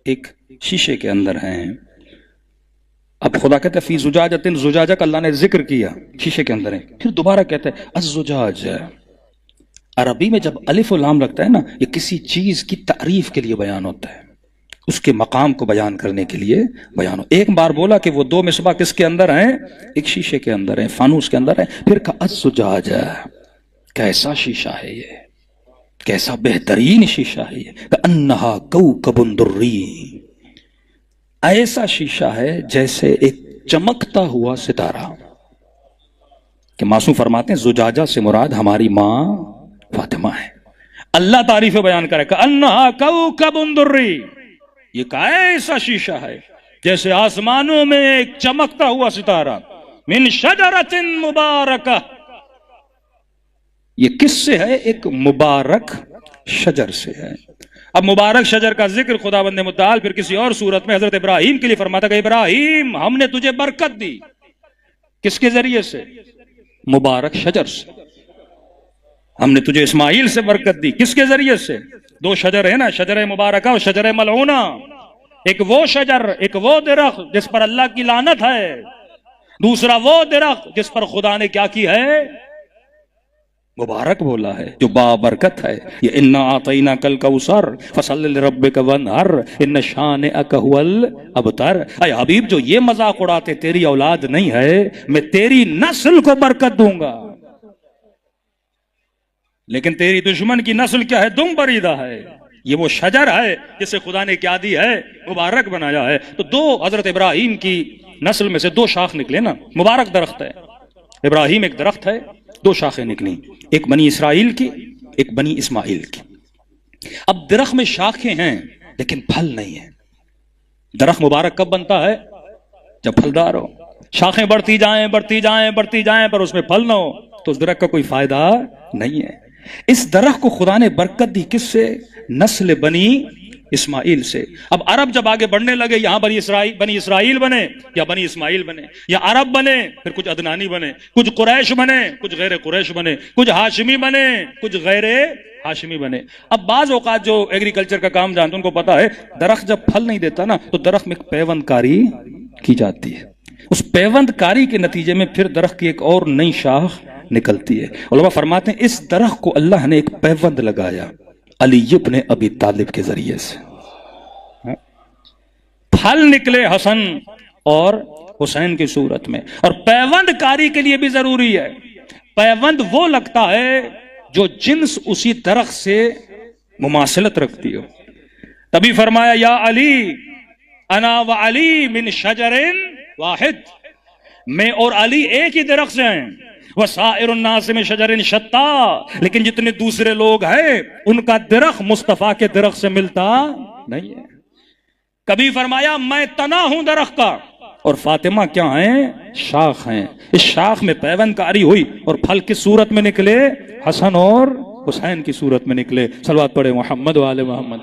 ایک شیشے کے اندر ہیں. اب خدا کہتا ہے فی زجاجۃ، زجاجہ کا اللہ نے ذکر کیا، شیشے کے اندر ہے. پھر دوبارہ کہتا ہے الزجاج. عربی میں جب الف و لام لگتا ہے نا، یہ کسی چیز کی تعریف کے لیے بیان ہوتا ہے، اس کے مقام کو بیان کرنے کے لیے بیان ہو. ایک بار بولا کہ وہ دو مصباح کس کے اندر ہیں؟ ایک شیشے کے اندر ہیں، فانوس کے اندر ہیں. پھر کہا الزجاج، کیسا شیشہ ہے یہ، کیسا بہترین شیشہ ہے یہ. کأنہا کوکب دری، ایسا شیشہ ہے جیسے ایک چمکتا ہوا ستارہ. کہ معصوم فرماتے ہیں زجاجہ سے مراد ہماری ماں فاطمہ ہے. اللہ تعریف بیان کرے کأنہا کوکب دری، یہ ایسا شیشہ ہے جیسے آسمانوں میں ایک چمکتا ہوا ستارہ. من شجرۃ مبارکہ، یہ کس سے ہے؟ ایک مبارک شجر سے ہے. اب مبارک شجر کا ذکر خداوند متعال پھر کسی اور صورت میں حضرت ابراہیم کے لیے فرماتا کہ ابراہیم ہم نے تجھے برکت دی. کس کے ذریعے سے؟ مبارک شجر سے. ہم نے تجھے اسماعیل سے برکت دی. کس کے ذریعے سے؟ دو شجر ہے نا، شجر مبارکہ اور شجر ملعونہ. ایک وہ شجر، ایک وہ درخت جس پر اللہ کی لعنت ہے، دوسرا وہ درخت جس پر خدا نے کیا کی ہے؟ مبارک بولا ہے، جو بابرکت ہے. یہ انا اعطیناک الکوثر فصلی لربک وانحر ان شانئک ھو الابتر. اے حبیب جو یہ مذاق اڑاتے تیری اولاد نہیں ہے، میں تیری نسل کو برکت دوں گا. لیکن تیری دشمن کی نسل کیا ہے؟ دم بریدہ ہے. یہ وہ شجر ہے جسے خدا نے کیا دی ہے؟ مبارک بنایا ہے. تو دو حضرت ابراہیم کی نسل میں سے دو شاخ نکلے نا. مبارک درخت ہے ابراہیم، ایک درخت ہے، دو شاخیں نکلی، ایک بنی اسرائیل کی، ایک بنی اسماعیل کی. اب درخت میں شاخیں ہیں لیکن پھل نہیں ہے. درخت مبارک کب بنتا ہے؟ جب پھلدار ہو. شاخیں بڑھتی جائیں بڑھتی جائیں بڑھتی جائیں پر اس میں پھل نہ ہو تو اس درخت کا کوئی فائدہ نہیں ہے۔ اس درخت کو خدا نے برکت دی کس سے؟ نسل بنی اسماعیل سے۔ اب عرب جب آگے بڑھنے لگے، یہاں بنی اسرائیل بنے یا بنی اسماعیل بنے یا عرب بنے، پھر کچھ عدنانی بنے، کچھ قریش بنے، کچھ غیر قریش بنے، کچھ ہاشمی بنے، کچھ غیر ہاشمی بنے۔ اب بعض اوقات جو ایگریکلچر کا کام جانتے ان کو پتا ہے درخت جب پھل نہیں دیتا نا تو درخت میں ایک پیوند کاری کی جاتی ہے، اس پیوند کاری کے نتیجے میں پھر درخت کی ایک اور نئی شاخ نکلتی ہے۔ علماء فرماتے ہیں اس درخت کو اللہ نے ایک پیوند لگایا علی ابن ابی طالب کے ذریعے سے، پھل نکلے حسن اور حسین کی صورت میں۔ اور پیوند کاری کے لیے بھی ضروری ہے، پیوند وہ لگتا ہے جو جنس اسی درخت سے مماثلت رکھتی ہو۔ تبھی فرمایا یا علی انا و علی من شجر واحد، میں اور علی ایک ہی درخت سے ہیں، وسائر الناس من شجر شتا، لیکن جتنے دوسرے لوگ ہیں ان کا درخت مصطفیٰ کے درخت سے ملتا نہیں ہے۔ کبھی فرمایا میں تنا ہوں درخت کا اور فاطمہ کیا ہیں؟ شاخ ہیں۔ اس شاخ میں پیوند کاری ہوئی اور پھل کس صورت میں نکلے؟ حسن اور حسین کی صورت میں نکلے۔ صلوات پڑھے محمد و آل محمد۔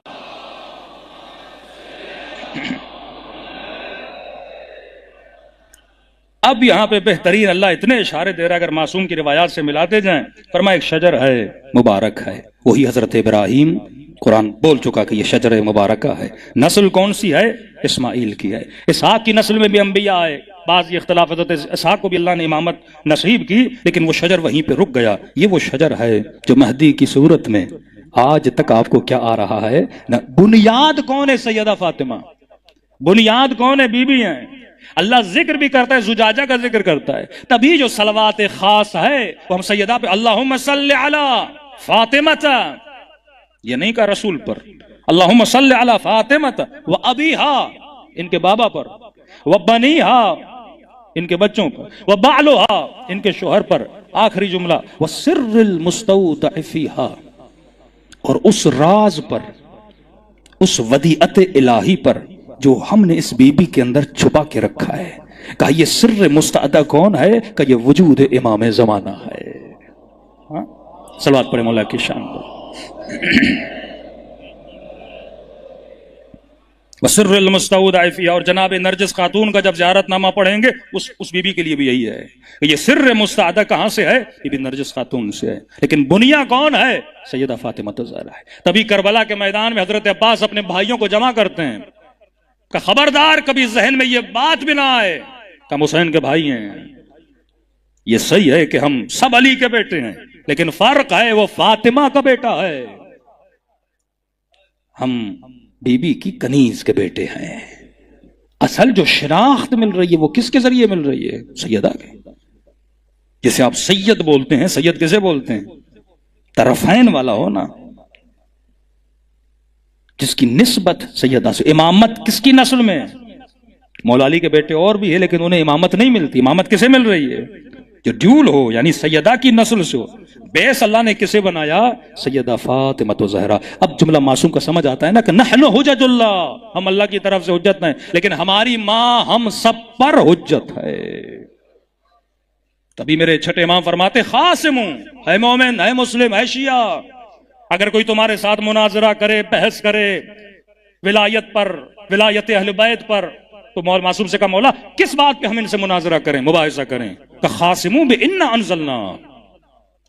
اب یہاں پہ بہترین اللہ اتنے اشارے دے رہا ہے، اگر معصوم کی روایات سے ملاتے جائیں، فرمایا ایک شجر ہے مبارک ہے، وہی حضرت ابراہیم قرآن بول چکا کہ یہ شجر مبارکہ ہے۔ نسل کون سی ہے؟ اسماعیل کی ہے۔ اسحاق کی نسل میں بھی انبیاء آئے، بعض یہ اختلاف حضرت اسحاق کو بھی اللہ نے امامت نصیب کی، لیکن وہ شجر وہیں پہ رک گیا۔ یہ وہ شجر ہے جو مہدی کی صورت میں آج تک آپ کو کیا آ رہا ہے؟ بنیاد کون ہے؟ سیدہ فاطمہ۔ بنیاد کون ہے؟ بی بی ہیں۔ اللہ ذکر بھی کرتا ہے، زجاجہ کا ذکر کرتا ہے، تبھی جو صلوات خاص ہے وہ ہم سیدہ پہ اللہم صلی علی فاطمہ، یہ نہیں کہا رسول پر، اللہم صلی علی فاطمہ و ابیہا، ان کے بابا پر، و بنیہا، ان کے بچوں پر، و بعلہا، ان کے شوہر پر، آخری جملہ و سر المستودع فیہا، اور اس راز پر، اس ودیعت الہی پر جو ہم نے اس بی بی کے اندر چھپا کے رکھا ہے۔ کہا یہ سر مستعدہ کون ہے؟ کہ یہ وجود امام زمانہ ہے۔ صلوات پڑھے مولا کی شان پر۔ وسر المستودع فیہا، اور جناب نرجس خاتون کا جب زیارت نامہ پڑھیں گے اس بی بی کے لیے بھی یہی ہے کہ یہ سر مستعدہ کہاں سے ہے؟ یہ بھی نرجس خاتون سے ہے، لیکن بنیا کون ہے؟ سیدہ فاطمہ الزہرا ہے۔ تبھی کربلا کے میدان میں حضرت عباس اپنے بھائیوں کو جمع کرتے ہیں کہ خبردار کبھی ذہن میں یہ بات بھی نہ آئے کہ ہم حسین کے بھائی ہیں۔ یہ صحیح ہے کہ ہم سب علی کے بیٹے ہیں، لیکن فرق ہے وہ فاطمہ کا بیٹا ہے، ہم بی بی کی کنیز کے بیٹے ہیں۔ اصل جو شناخت مل رہی ہے وہ کس کے ذریعے مل رہی ہے؟ سیدہ کے۔ جسے آپ سید بولتے ہیں، سید کسے بولتے ہیں؟ طرفین والا ہو نا، جس کی نسبت سیدہ سے۔ امامت کس کی نسل میں؟ مولا علی کے بیٹے اور بھی ہے، لیکن انہیں امامت نہیں ملتی۔ امامت کسے مل رہی ہے؟ جو ڈیول ہو، یعنی سیدہ کی نسل سے ہو۔ بیس اللہ نے کسے بنایا؟ سیدہ فاطمہ الزہرا۔ اب جملہ معصوم کا سمجھ آتا ہے نا کہ نحن حجج اللہ، ہم اللہ کی طرف سے حجت نہیں، لیکن ہماری ماں ہم سب پر حجت ہے۔ تبھی میرے چھٹے امام فرماتے خاصم ہے مومن، ہے مسلم، ہے شیعہ، اگر کوئی تمہارے ساتھ مناظرہ کرے، بحث کرے ولایت پر، ولایت اہل بیت پر، تو مولا معصوم سے کہا مولا کس بات پہ ہم ان سے مناظرہ کریں، مباحثہ کریں؟ کہ خاصموں بِإِنَّا أَنزَلْنَا،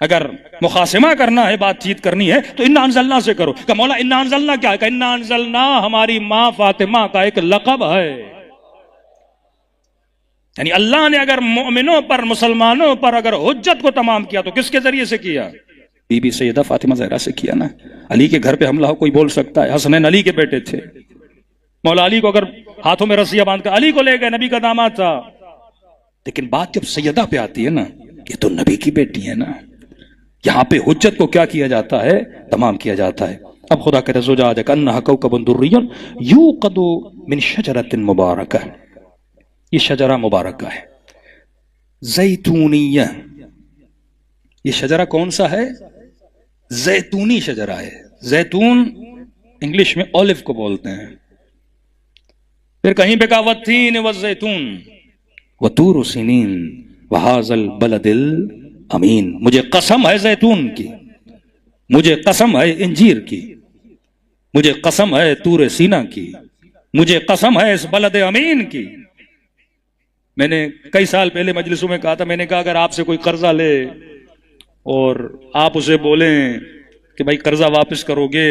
اگر مخاصمہ کرنا ہے، بات چیت کرنی ہے تو اِنَّا أَنزَلْنَا سے کرو۔ کہ مولا اِنَّا أَنزَلْنَا کیا ہے؟ کہ اِنَّا أَنزَلْنَا ہماری ماں فاطمہ کا ایک لقب ہے، یعنی اللہ نے اگر مومنوں پر، مسلمانوں پر اگر حجت کو تمام کیا تو کس کے ذریعے سے کیا؟ بی بی سیدہ فاطمہ زہرا سے کیا نا۔ علی کے گھر پہ حملہ ہو کوئی بول سکتا ہے؟ حسنین علی کے بیٹے تھے، مولا علی کو اگر ہاتھوں میں رسیاں باندھ کر علی کو لے گئے، نبی کا داماد تھا، لیکن بات جب سیدہ پہ آتی ہے نا، یہ تو نبی کی بیٹی ہے نا، یہاں پہ حجت کو کیا کیا جاتا ہے؟ تمام کیا جاتا ہے۔ اب خدا کے رسول جا کہ انہا کوکب دری یوقد من شجرۃ مبارکہ، یہ شجرہ مبارکہ ہے زیتونیہ۔ یہ شجرہ کون سا ہے؟ زیتونی شجرہ ہے۔ زیتون انگلش میں اولیو کو بولتے ہیں۔ پھر کہیں پہ کہا والتین والزیتون، وطور سنین وہذا البلد الامین، مجھے قسم ہے زیتون کی، مجھے قسم ہے انجیر کی، مجھے قسم ہے طور سینا کی، مجھے قسم ہے اس بلد امین کی۔ میں نے کئی سال پہلے مجلسوں میں کہا تھا، میں نے کہا اگر آپ سے کوئی قرضہ لے اور آپ اسے بولیں کہ بھائی قرضہ واپس کرو گے،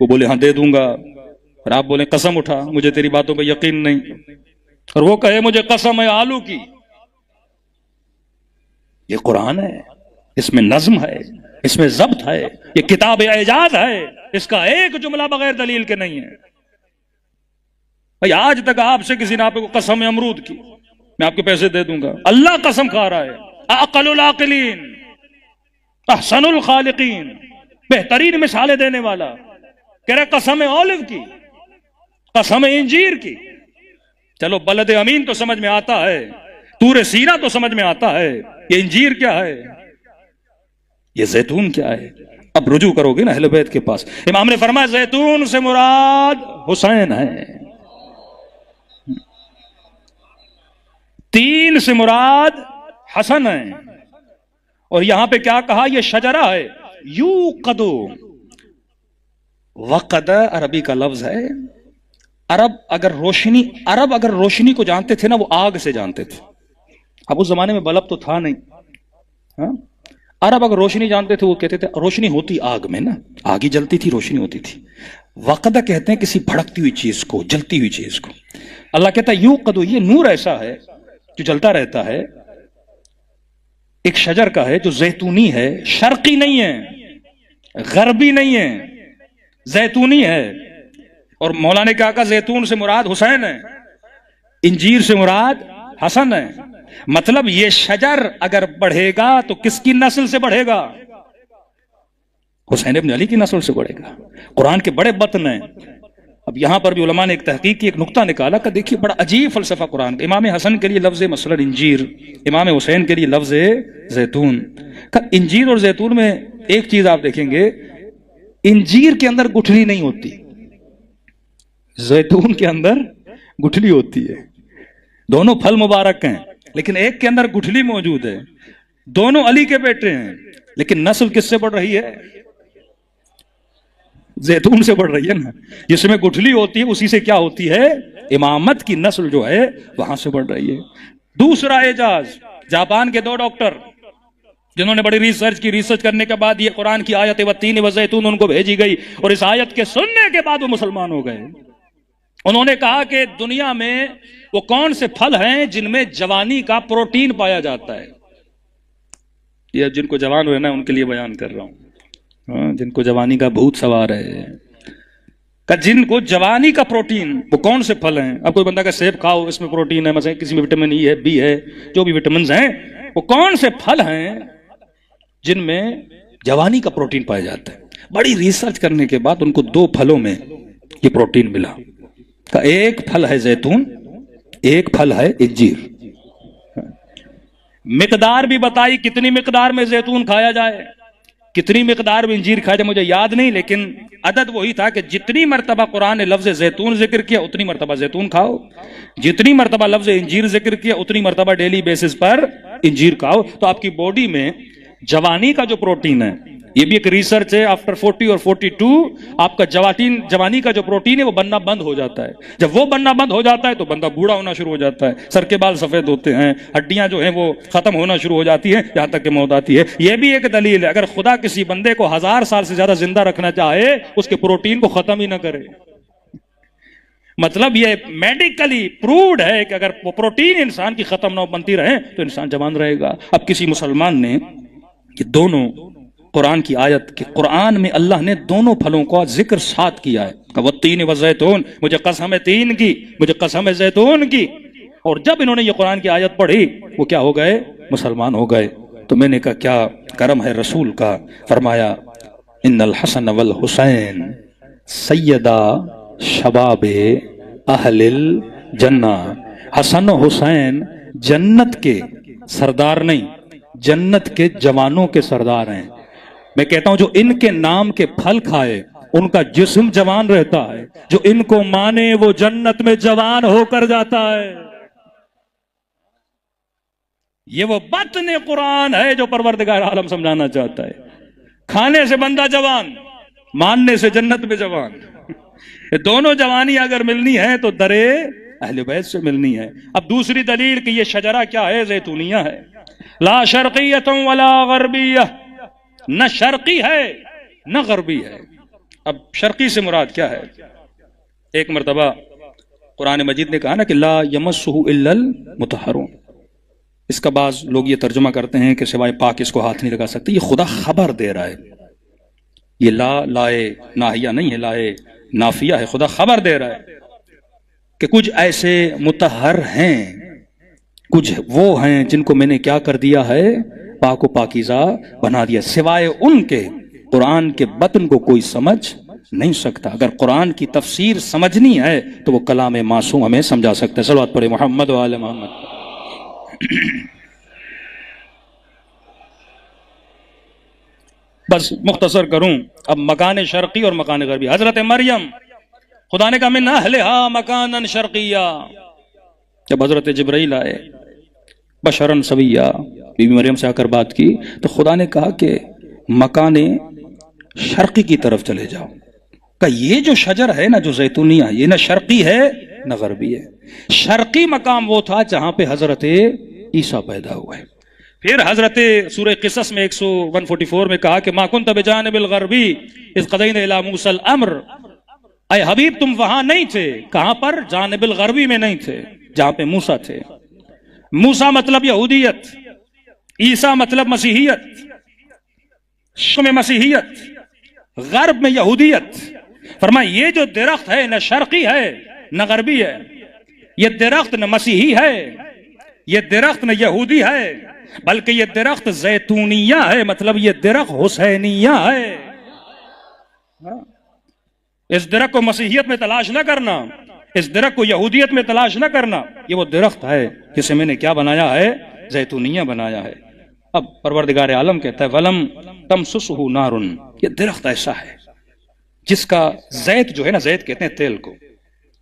وہ بولے ہاں دے دوں گا، اور آپ بولیں قسم اٹھا مجھے تیری باتوں پہ یقین نہیں، اور وہ کہے مجھے قسم ہے آلو کی۔ یہ قرآن ہے، اس میں نظم ہے، اس میں ضبط ہے، یہ کتاب اعجاز ہے، اس کا ایک جملہ بغیر دلیل کے نہیں ہے۔ بھائی آج تک آپ سے کسی نے آپ کو قسم امرود کی، میں آپ کے پیسے دے دوں گا، اللہ قسم کھا رہا ہے، اعقل العاقلین احسن الخالقین، بہترین مثالیں دینے والا، کہہ رہے قسم اولیو کی، قسم انجیر کی۔ چلو بلد امین تو سمجھ میں آتا ہے، طور سینا تو سمجھ میں آتا ہے، یہ انجیر کیا ہے، یہ زیتون کیا ہے؟ اب رجوع کرو گے نا اہل بیت کے پاس۔ امام نے فرمایا زیتون سے مراد حسین ہے، تین سے مراد حسن ہے، اور یہاں پہ کیا کہا؟ یہ شجرہ ہے، یوقد، وقد عربی کا لفظ ہے۔ عرب اگر روشنی کو جانتے تھے نا، وہ آگ سے جانتے تھے۔ اب اس زمانے میں بلب تو تھا نہیں، ہاں؟ عرب اگر روشنی جانتے تھے وہ کہتے تھے روشنی ہوتی آگ میں نا، آگ ہی جلتی تھی، روشنی ہوتی تھی۔ وقد کہتے ہیں کسی بھڑکتی ہوئی چیز کو، جلتی ہوئی چیز کو۔ اللہ کہتا ہے یوقد، یہ نور ایسا ہے جو جلتا رہتا ہے، ایک شجر کا ہے جو زیتونی ہے، شرقی نہیں ہے، غربی نہیں ہے، زیتونی ہے۔ اور مولا نے کہا زیتون سے مراد حسین ہے، انجیر سے مراد حسن ہے۔ مطلب یہ شجر اگر بڑھے گا تو کس کی نسل سے بڑھے گا؟ حسین ابن علی کی نسل سے بڑھے گا۔ قرآن کے بڑے بطن ہیں۔ اب یہاں پر بھی علماء نے ایک تحقیق کی، ایک نقطہ نکالا کہ دیکھیے بڑا عجیب فلسفہ قرآن کا۔ امام حسن کے لیے لفظ مثلا انجیر، امام حسین کے لیے لفظ زیتون۔ انجیر اور زیتون میں ایک چیز آپ دیکھیں گے، انجیر کے اندر گٹھلی نہیں ہوتی، زیتون کے اندر گٹھلی ہوتی ہے۔ دونوں پھل مبارک ہیں لیکن ایک کے اندر گٹھلی موجود ہے۔ دونوں علی کے بیٹے ہیں لیکن نسل کس سے بڑھ رہی ہے؟ زیتون سے بڑھ رہی ہے نا۔ جس میں گٹھلی ہوتی ہے اسی سے کیا ہوتی ہے؟ امامت کی نسل جو ہے وہاں سے بڑھ رہی ہے۔ دوسرا اعجاز، جاپان کے 2 ڈاکٹر جنہوں نے بڑی ریسرچ کرنے کے بعد یہ قرآن کی آیت والتین والزیتون ان کو بھیجی گئی، اور اس آیت کے سننے کے بعد وہ مسلمان ہو گئے۔ انہوں نے کہا کہ دنیا میں وہ کون سے پھل ہیں جن میں جوانی کا پروٹین پایا جاتا ہے۔ یہ جن کو جوان ہوئے نا ان کے لیے بیان کر رہا ہوں، جن کو جوانی کا بھوت سوار ہے، کہ جن کو جوانی کا پروٹین، وہ کون سے پھل ہیں؟ اب کوئی بندہ کہ سیب کھاؤ اس میں پروٹین ہے، مثلا کسی میں وٹامن ای ہے، بی ہے، جو بھی وٹامنز ہیں، وہ کون سے پھل ہیں جن میں جوانی کا پروٹین پایا جاتا ہے؟ بڑی ریسرچ کرنے کے بعد ان کو 2 پھلوں میں یہ پروٹین ملا، کہ ایک پھل ہے زیتون، ایک پھل ہے انجیر۔ مقدار بھی بتائی کتنی مقدار میں زیتون کھایا جائے، کتنی مقدار میں انجیر کھایا جائے، مجھے یاد نہیں، لیکن عدد وہی تھا کہ جتنی مرتبہ قرآن نے لفظ زیتون ذکر کیا اتنی مرتبہ زیتون کھاؤ، جتنی مرتبہ لفظ انجیر ذکر کیا اتنی مرتبہ ڈیلی بیسس پر انجیر کھاؤ، تو آپ کی باڈی میں جوانی کا جو پروٹین ہے، یہ بھی ایک ریسرچ ہے، آفٹر 40 اور 42 آپ کا جوانی کا جو پروٹین ہے وہ بننا بند ہو جاتا ہے۔ جب وہ بننا بند ہو جاتا ہے تو بندہ بوڑھا ہونا شروع ہو جاتا ہے، سر کے بال سفید ہوتے ہیں، ہڈیاں جو ہیں وہ ختم ہونا شروع ہو جاتی ہیں، یہاں تک کہ موت آتی ہے۔ یہ بھی ایک دلیل ہے، اگر خدا کسی بندے کو 1000 سال سے زیادہ زندہ رکھنا چاہے اس کے پروٹین کو ختم ہی نہ کرے۔ مطلب یہ میڈیکلی پرووڈ ہے کہ اگر وہ پروٹین انسان کی ختم نہ بنتی رہے تو انسان جوان رہے گا۔ اب کسی مسلمان نے یہ دونوں قرآن کی آیت کہ قرآن میں اللہ نے دونوں پھلوں کا ذکر ساتھ کیا ہے کہ والتین والزیتون، مجھے قسم ہے تین کی، مجھے قسم ہے زیتون کی۔ اور جب انہوں نے یہ قرآن کی آیت پڑھی وہ کیا ہو گئے؟ مسلمان ہو گئے۔ تو میں نے کہا کیا کرم ہے رسول کا، فرمایا ان الحسن والحسین سیدہ شباب اہل الجنہ۔ حسن و حسین جنت کے سردار نہیں، جنت کے جوانوں کے سردار ہیں۔ میں کہتا ہوں جو ان کے نام کے پھل کھائے ان کا جسم جوان رہتا ہے، جو ان کو مانے وہ جنت میں جوان ہو کر جاتا ہے۔ یہ وہ بطن قرآن ہے جو پروردگار عالم سمجھانا چاہتا ہے. کھانے سے بندہ جوان، ماننے سے جنت میں جوان. یہ دونوں جوانی اگر ملنی ہے تو درے اہل بیت سے ملنی ہے. اب دوسری دلیل کہ یہ شجرہ کیا ہے؟ زیتونیہ ہے. لا شرقیۃ ولا غربیہ، نہ شرقی ہے نہ غربی ہے. اب شرقی سے مراد کیا ہے؟ ایک مرتبہ قرآن مجید نے کہا نا کہ لا یمسہ الا المطہرون. اس کا بعض لوگ یہ ترجمہ کرتے ہیں کہ سوائے پاک اس کو ہاتھ نہیں لگا سکتے. یہ خدا خبر دے رہا ہے. یہ لائے ناہیہ نہیں ہے، لائے نافیہ ہے. خدا خبر دے رہا ہے کہ کچھ ایسے مطہر ہیں، کچھ وہ ہیں جن کو میں نے کیا کر دیا ہے؟ پاک و پاکیزہ بنا دیا. سوائے ان کے قرآن کے بطن کو کوئی سمجھ نہیں سکتا. اگر قرآن کی تفسیر سمجھنی ہے تو وہ کلام معصوم ہمیں سمجھا سکتا ہے. صلوات پڑھے محمد و آل محمد. بس مختصر کروں اب مکان شرقی اور مکان غربی. حضرت مریم خدا نے کہا من اہلہا مکانا شرقیہ. جب حضرت جبرائیل آئے بشرن سویہ، بی بی مریم سے آ کر بات کی تو خدا نے کہا کہ مکان شرقی کی طرف چلے جاؤ. کہ یہ جو شجر ہے نا جو زیتونیہ، یہ نہ شرقی ہے نہ غربی ہے. شرقی مقام وہ تھا جہاں پہ حضرت عیسیٰ پیدا ہوئے. پھر حضرت سورہ قصص میں 144 میں کہا کہ ما کنت بجانب الغربی اذ قضینا الی موسیٰ الامر. اے حبیب تم وہاں نہیں تھے. کہاں پر؟ جانب الغربی میں نہیں تھے جہاں پہ موسیٰ تھے. موسیٰ مطلب یہودیت، عیسیٰ مطلب مسیحیت، شم مسیحیت، غرب میں یہودیت. فرمایا یہ جو درخت ہے نہ شرقی ہے نہ غربی ہے. یہ درخت نہ مسیحی ہے، یہ درخت نہ یہودی ہے، بلکہ یہ درخت زیتونیہ ہے. مطلب یہ درخت حسینیہ ہے. اس درخت کو مسیحیت میں تلاش نہ کرنا، اس درخت کو یہودیت میں تلاش نہ کرنا. یہ وہ درخت ہے جسے میں نے کیا بنایا ہے؟ زیتونیہ بنایا ہے. اب پروردگار عالم کہتا ہے وَلَمْ تَمْسُسْهُ نَارٌ. یہ درخت ایسا ہے جس کا زیت جو ہے نا، زیت کہتے ہیں تیل کو،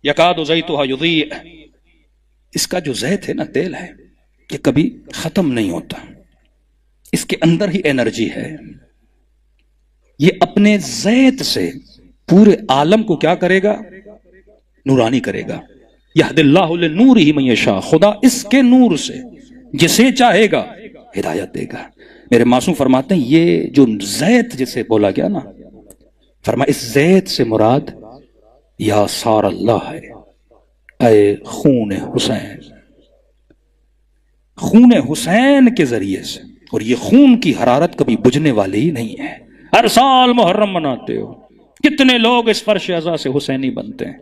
یکاد زیتها یضیء. اس کا جو زیت ہے نا، تیل ہے، یہ کبھی ختم نہیں ہوتا. اس کے اندر ہی انرجی ہے. یہ اپنے زیت سے پورے عالم کو کیا کرے گا؟ نورانی کرے گا. یہد اللہ لنورہ من یشاء. خدا اس کے نور سے جسے چاہے گا ہدایت دے گا. میرے معصوم فرماتے ہیں یہ جو زیت جسے بولا گیا نا، فرمایا اس زیت سے مراد یا سار اللہ ہے، اے خون حسین. خون حسین کے ذریعے سے. اور یہ خون کی حرارت کبھی بجھنے والی ہی نہیں ہے. ہر سال محرم مناتے ہو، کتنے لوگ اس فرش اعضا سے حسینی بنتے ہیں.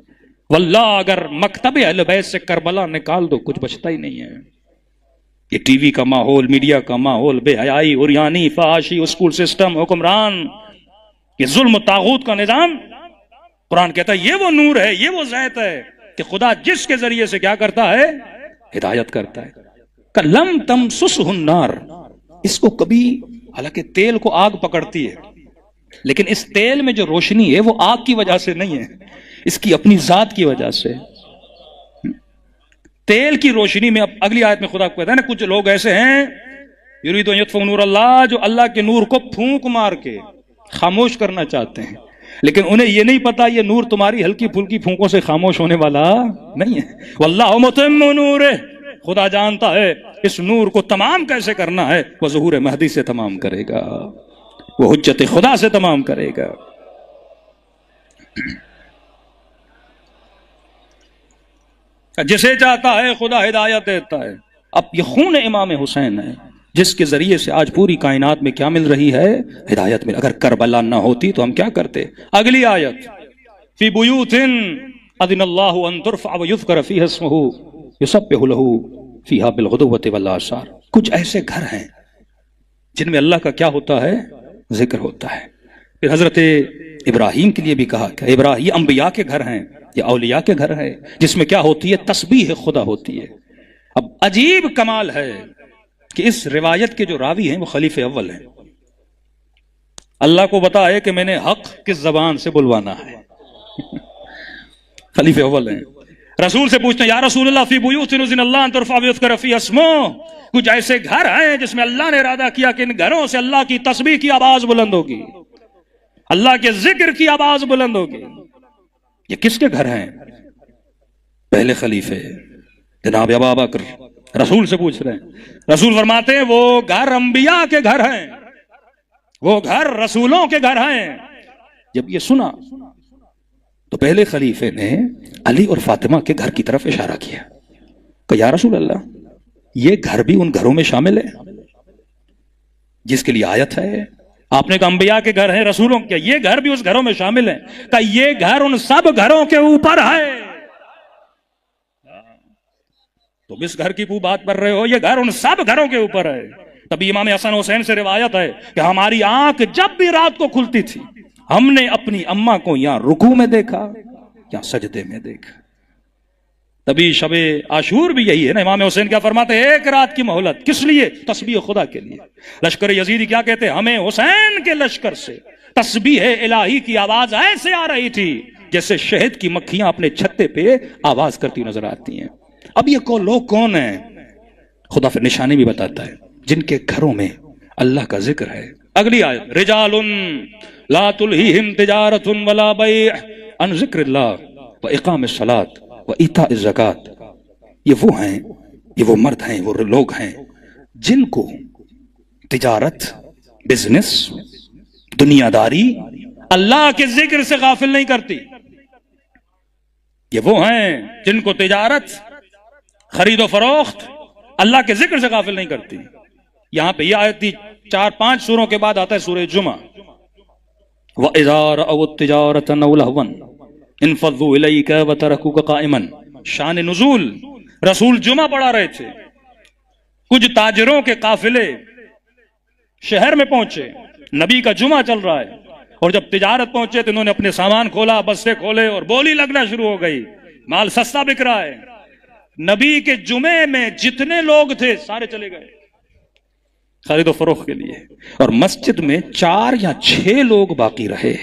واللہ اگر مکتب اہل بیت سے کربلا نکال دو کچھ بچتا ہی نہیں ہے. یہ ٹی وی کا ماحول، میڈیا کا ماحول، بے حیائی، عریانی، فحاشی، اسکول سسٹم، حکمران، یہ ظلم و طاغوت کا نظام. قرآن کہتا ہے یہ وہ نور ہے، یہ وہ زیت ہے کہ خدا جس کے ذریعے سے کیا کرتا ہے؟ ہدایت کرتا ہے. لم تمسسہ النار. اس کو کبھی، حالانکہ تیل کو آگ پکڑتی ہے، لیکن اس تیل میں جو روشنی ہے وہ آگ کی وجہ سے نہیں ہے، اس کی اپنی ذات کی وجہ سے. تیل کی روشنی میں. اب اگلی آیت میں خدا کہتا ہے نا کچھ لوگ ایسے ہیں یریدون ان یطفئوا نور اللہ، جو اللہ کے نور کو پھونک مار کے خاموش کرنا چاہتے ہیں، لیکن انہیں یہ نہیں پتا یہ نور تمہاری ہلکی پھلکی پھونکوں سے خاموش ہونے والا نہیں ہے. واللہ متم نورہ. خدا جانتا ہے اس نور کو تمام کیسے کرنا ہے. وہ ظہور مہدی سے تمام کرے گا، وہ حجت خدا سے تمام کرے گا. جسے چاہتا ہے خدا ہدایت دیتا ہے. اب یہ خون امام حسین ہے جس کے ذریعے سے آج پوری کائنات میں کیا مل رہی ہے؟ ہدایت مل. اگر کربلا نہ ہوتی تو ہم کیا کرتے؟ اگلی آیت فی بیوت اذن اللہ ان ترفع ویذکر فیہا اسمہ یسبح لہ فیہا بالغدوۃ والآصال. کچھ ایسے گھر ہیں جن میں اللہ کا کیا ہوتا ہے؟ ذکر ہوتا ہے. پھر حضرت ابراہیم کے لیے بھی کہا کہ ابراہیم انبیاء کے گھر ہیں، یہ اولیاء کے گھر ہے جس میں کیا ہوتی ہے؟ تسبیح خدا ہوتی ہے. اب عجیب کمال ہے کہ اس روایت کے جو راوی ہیں وہ خلیفہ اول ہیں. اللہ کو بتا ہے کہ میں نے حق کس زبان سے بلوانا ہے. خلیفہ اول ہیں. رسول سے پوچھتے ہیں یا رسول اللہ فی بیوت اذن اللہ ان ترفع ویذکر فیہا اسمہ. کچھ ایسے گھر ہیں جس میں اللہ نے ارادہ کیا کہ ان گھروں سے اللہ کی تسبیح کی آواز بلند ہوگی، اللہ کے ذکر کی آواز بلند ہوگی۔ یہ کس کے گھر ہیں؟ پہلے خلیفے جناب ابو بکر رسول سے پوچھ رہے ہیں۔ رسول فرماتے ہیں وہ گھر انبیاء کے گھر ہیں، وہ گھر رسولوں کے گھر ہیں۔ جب یہ سنا تو پہلے خلیفے نے علی اور فاطمہ کے گھر کی طرف اشارہ کیا کہ یا رسول اللہ، یہ گھر بھی ان گھروں میں شامل ہے جس کے لیے آیت ہے۔ آپ نے کہا انبیاء کے گھر ہیں، رسولوں کے، یہ گھر بھی اس گھروں میں شامل ہیں۔ کہ یہ گھر ان سب گھروں کے اوپر ہے۔ تم اس گھر کی بات کر رہے ہو، یہ گھر ان سب گھروں کے اوپر ہے۔ تبھی امام حسن حسین سے روایت ہے کہ ہماری آنکھ جب بھی رات کو کھلتی تھی، ہم نے اپنی اماں کو یا رکوع میں دیکھا یا سجدے میں دیکھا۔ تبھی شب عاشور بھی یہی ہے نا، امام حسین کیا فرماتے ہیں؟ ایک رات کی مہلت، کس لیے؟ تسبیح خدا کے لیے۔ لشکر یزیدی کیا کہتے ہیں؟ ہمیں حسین کے لشکر سے تسبیح الہی کی آواز ایسے آ رہی تھی جیسے شہد کی مکھیاں اپنے چھتے پہ آواز کرتی نظر آتی ہیں۔ اب یہ لوگ کون ہیں؟ خدا پھر نشانی بھی بتاتا ہے جن کے گھروں میں اللہ کا ذکر ہے۔ اگلی آیت، رجال لا تلہیہم تجارت ولا بیع عن ذکر اللہ واقام الصلاۃ وایتاء الزکات۔ یہ وہ ہیں، یہ وہ مرد ہیں، وہ لوگ ہیں جن کو تجارت، بزنس، دنیا داری اللہ کے ذکر سے غافل نہیں کرتی۔ یہ وہ ہیں جن کو تجارت، خرید و فروخت اللہ کے ذکر سے غافل نہیں کرتی۔ یہاں پہ یہ آیت تھی، 4-5 سوروں کے بعد آتا ہے سورہ جمعہ، وَإِذَا رَأَوُا التِّجَارَةَ أَوْ لَهْوًا انفضوا الیک وترکوک قائما۔ شان نزول، رسول جمعہ پڑھا رہے تھے، کچھ تاجروں کے قافلے شہر میں پہنچے، نبی کا جمعہ چل رہا ہے، اور جب تجارت پہنچے تو انہوں نے اپنے سامان کھولا، بستے کھولے اور بولی لگنا شروع ہو گئی، مال سستا بک رہا ہے۔ نبی کے جمعے میں جتنے لوگ تھے سارے چلے گئے خرید و فروخت کے لیے، اور مسجد میں 4 یا 6 لوگ باقی رہے۔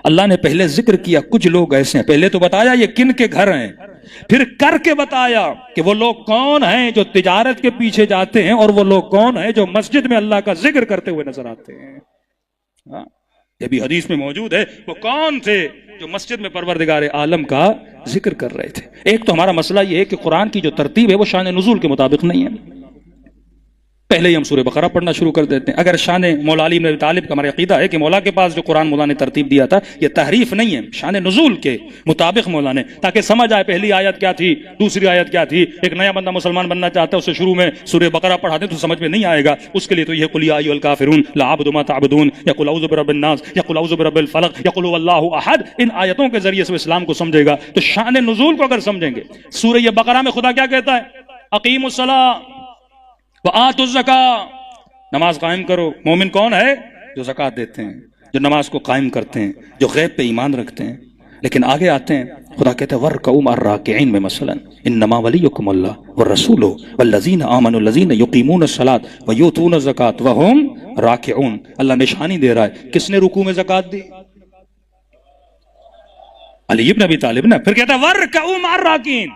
اللہ نے پہلے ذکر کیا کچھ لوگ ایسے ہیں، پہلے تو بتایا یہ کن کے گھر ہیں، پھر کر کے بتایا کہ وہ لوگ کون ہیں جو تجارت کے پیچھے جاتے ہیں، اور وہ لوگ کون ہیں جو مسجد میں اللہ کا ذکر کرتے ہوئے نظر آتے ہیں۔ یہ بھی حدیث میں موجود ہے، وہ کون تھے جو مسجد میں پروردگار عالم کا ذکر کر رہے تھے۔ ایک تو ہمارا مسئلہ یہ ہے کہ قرآن کی جو ترتیب ہے وہ شان نزول کے مطابق نہیں ہے۔ پہلے ہی ہم سورہ بقرہ پڑھنا شروع کر دیتے ہیں۔ اگر شان مولا علی بن ابی طالب کا ہمارا عقیدہ ہے کہ مولا کے پاس جو قرآن مولا نے ترتیب دیا تھا یہ تحریف نہیں ہے، شان نزول کے مطابق مولا نے، تاکہ سمجھ آئے پہلی آیت کیا تھی، دوسری آیت کیا تھی۔ ایک نیا بندہ مسلمان بننا چاہتا ہے، اسے شروع میں سورہ بقرہ پڑھا دیں تو سمجھ میں نہیں آئے گا، اس کے لیے تو یہ قل یا ایھا الکافرون لا اعبد ما تعبدون، یا قل اعوذ برب الناس، یا قل اعوذ برب الفلق، یا قل هو اللہ احد، ان آیتوں کے ذریعے سے اسلام کو سمجھے گا۔ تو شان نزول کو اگر سمجھیں گے، سورہ بقرہ میں خدا کیا کہتا ہے؟ اقیموا الصلاۃ وآتوا الزکاۃ، نماز قائم کرو۔ مومن کون ہے؟ جو زکوٰۃ دیتے ہیں، جو نماز کو قائم کرتے ہیں، جو غیب پہ ایمان رکھتے ہیں۔ لیکن آگے آتے ہیں، خدا کہتے ہیں وَارْكَعُوا مَعَ الرَّاكِعِينَ میں مثلا انما ولیکم اللہ والرسول والذین آمنوا الذین یقیمون الصلاۃ ویؤتون الزکاۃ وہم راکعون۔ اللہ نشانی دے رہا ہے، کس نے رکوع میں زکوٰۃ دی؟ علی ابن ابی طالب نے۔ پھر کہتا ہے وَارْكَعُوا مَعَ الرَّاكِعِينَ،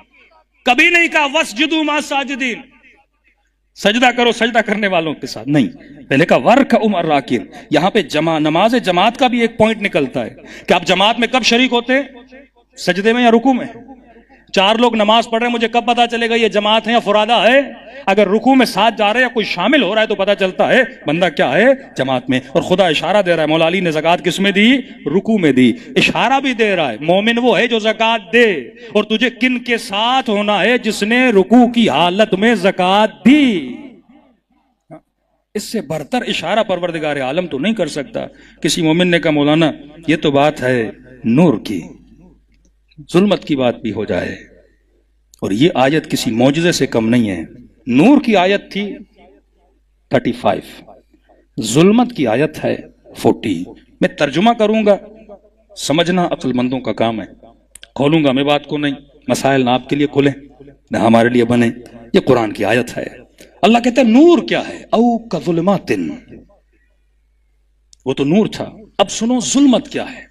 کبھی نہیں کہا وَاسْجُدُوا مَعَ السَّاجِدِينَ، سجدہ کرو سجدہ کرنے والوں کے ساتھ، نہیں، پہلے کہا وَارْكَعُوا مَعَ الرَّاكِعِينَ۔ یہاں پہ نماز جماعت کا بھی ایک پوائنٹ نکلتا ہے کہ آپ جماعت میں کب شریک ہوتے ہیں؟ سجدے میں یا رکوع میں؟ 4 لوگ نماز پڑھ رہے ہیں، مجھے کب پتا چلے گا یہ جماعت ہے یا فرادہ ہے؟ اگر رکوع میں ساتھ جا رہے ہیں یا کوئی شامل ہو رہا ہے تو پتا چلتا ہے بندہ کیا ہے، جماعت میں۔ اور خدا اشارہ دے رہا ہے، مولا علی نے زکوٰۃ کس میں دی؟ رکوع میں دی۔ اشارہ بھی دے رہا ہے مومن وہ ہے جو زکوٰۃ دے، اور تجھے کن کے ساتھ ہونا ہے؟ جس نے رکوع کی حالت میں زکوٰۃ دی۔ اس سے برتر اشارہ پروردگار عالم تو نہیں کر سکتا۔ کسی مومن نے کہا مولانا یہ تو بات ہے نور کی، ظلمت کی بات بھی ہو جائے، اور یہ آیت کسی معجزے سے کم نہیں ہے۔ نور کی آیت تھی 35، ظلمت کی آیت ہے 40۔ میں ترجمہ کروں گا، سمجھنا عقل مندوں کا کام ہے، کھولوں گا میں بات کو نہیں، مسائل نہ آپ کے لیے کھلیں نہ ہمارے لیے بنے۔ یہ قرآن کی آیت ہے۔ اللہ کہتا ہے نور کیا ہے؟ او کظلمات، وہ تو نور تھا، اب سنو ظلمت کیا ہے۔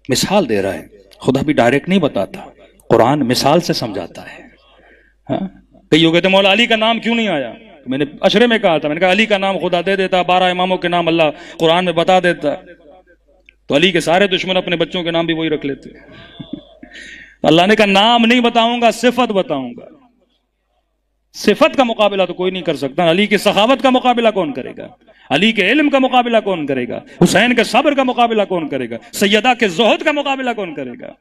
مثال دے رہا ہے، خدا بھی ڈائریکٹ نہیں بتاتا، قرآن مثال سے سمجھاتا ہے۔ کئی لوگ کہتے ہیں مولا علی کا نام کیوں نہیں آیا؟ میں نے اشرے میں کہا تھا، میں نے کہا علی کا نام خدا دے دیتا، 12 اماموں کے نام اللہ قرآن میں بتا دیتا، تو علی کے سارے دشمن اپنے بچوں کے نام بھی وہی رکھ لیتے۔ اللہ نے کہا نام نہیں بتاؤں گا، صفت بتاؤں گا۔ صفت کا مقابلہ تو کوئی نہیں کر سکتا۔ علی کی سخاوت کا مقابلہ کون کرے گا؟ علی کے علم کا مقابلہ کون کرے گا؟ حسین کے صبر کا مقابلہ کون کرے گا؟ سیدہ کے زہد کا مقابلہ کون کرے گا؟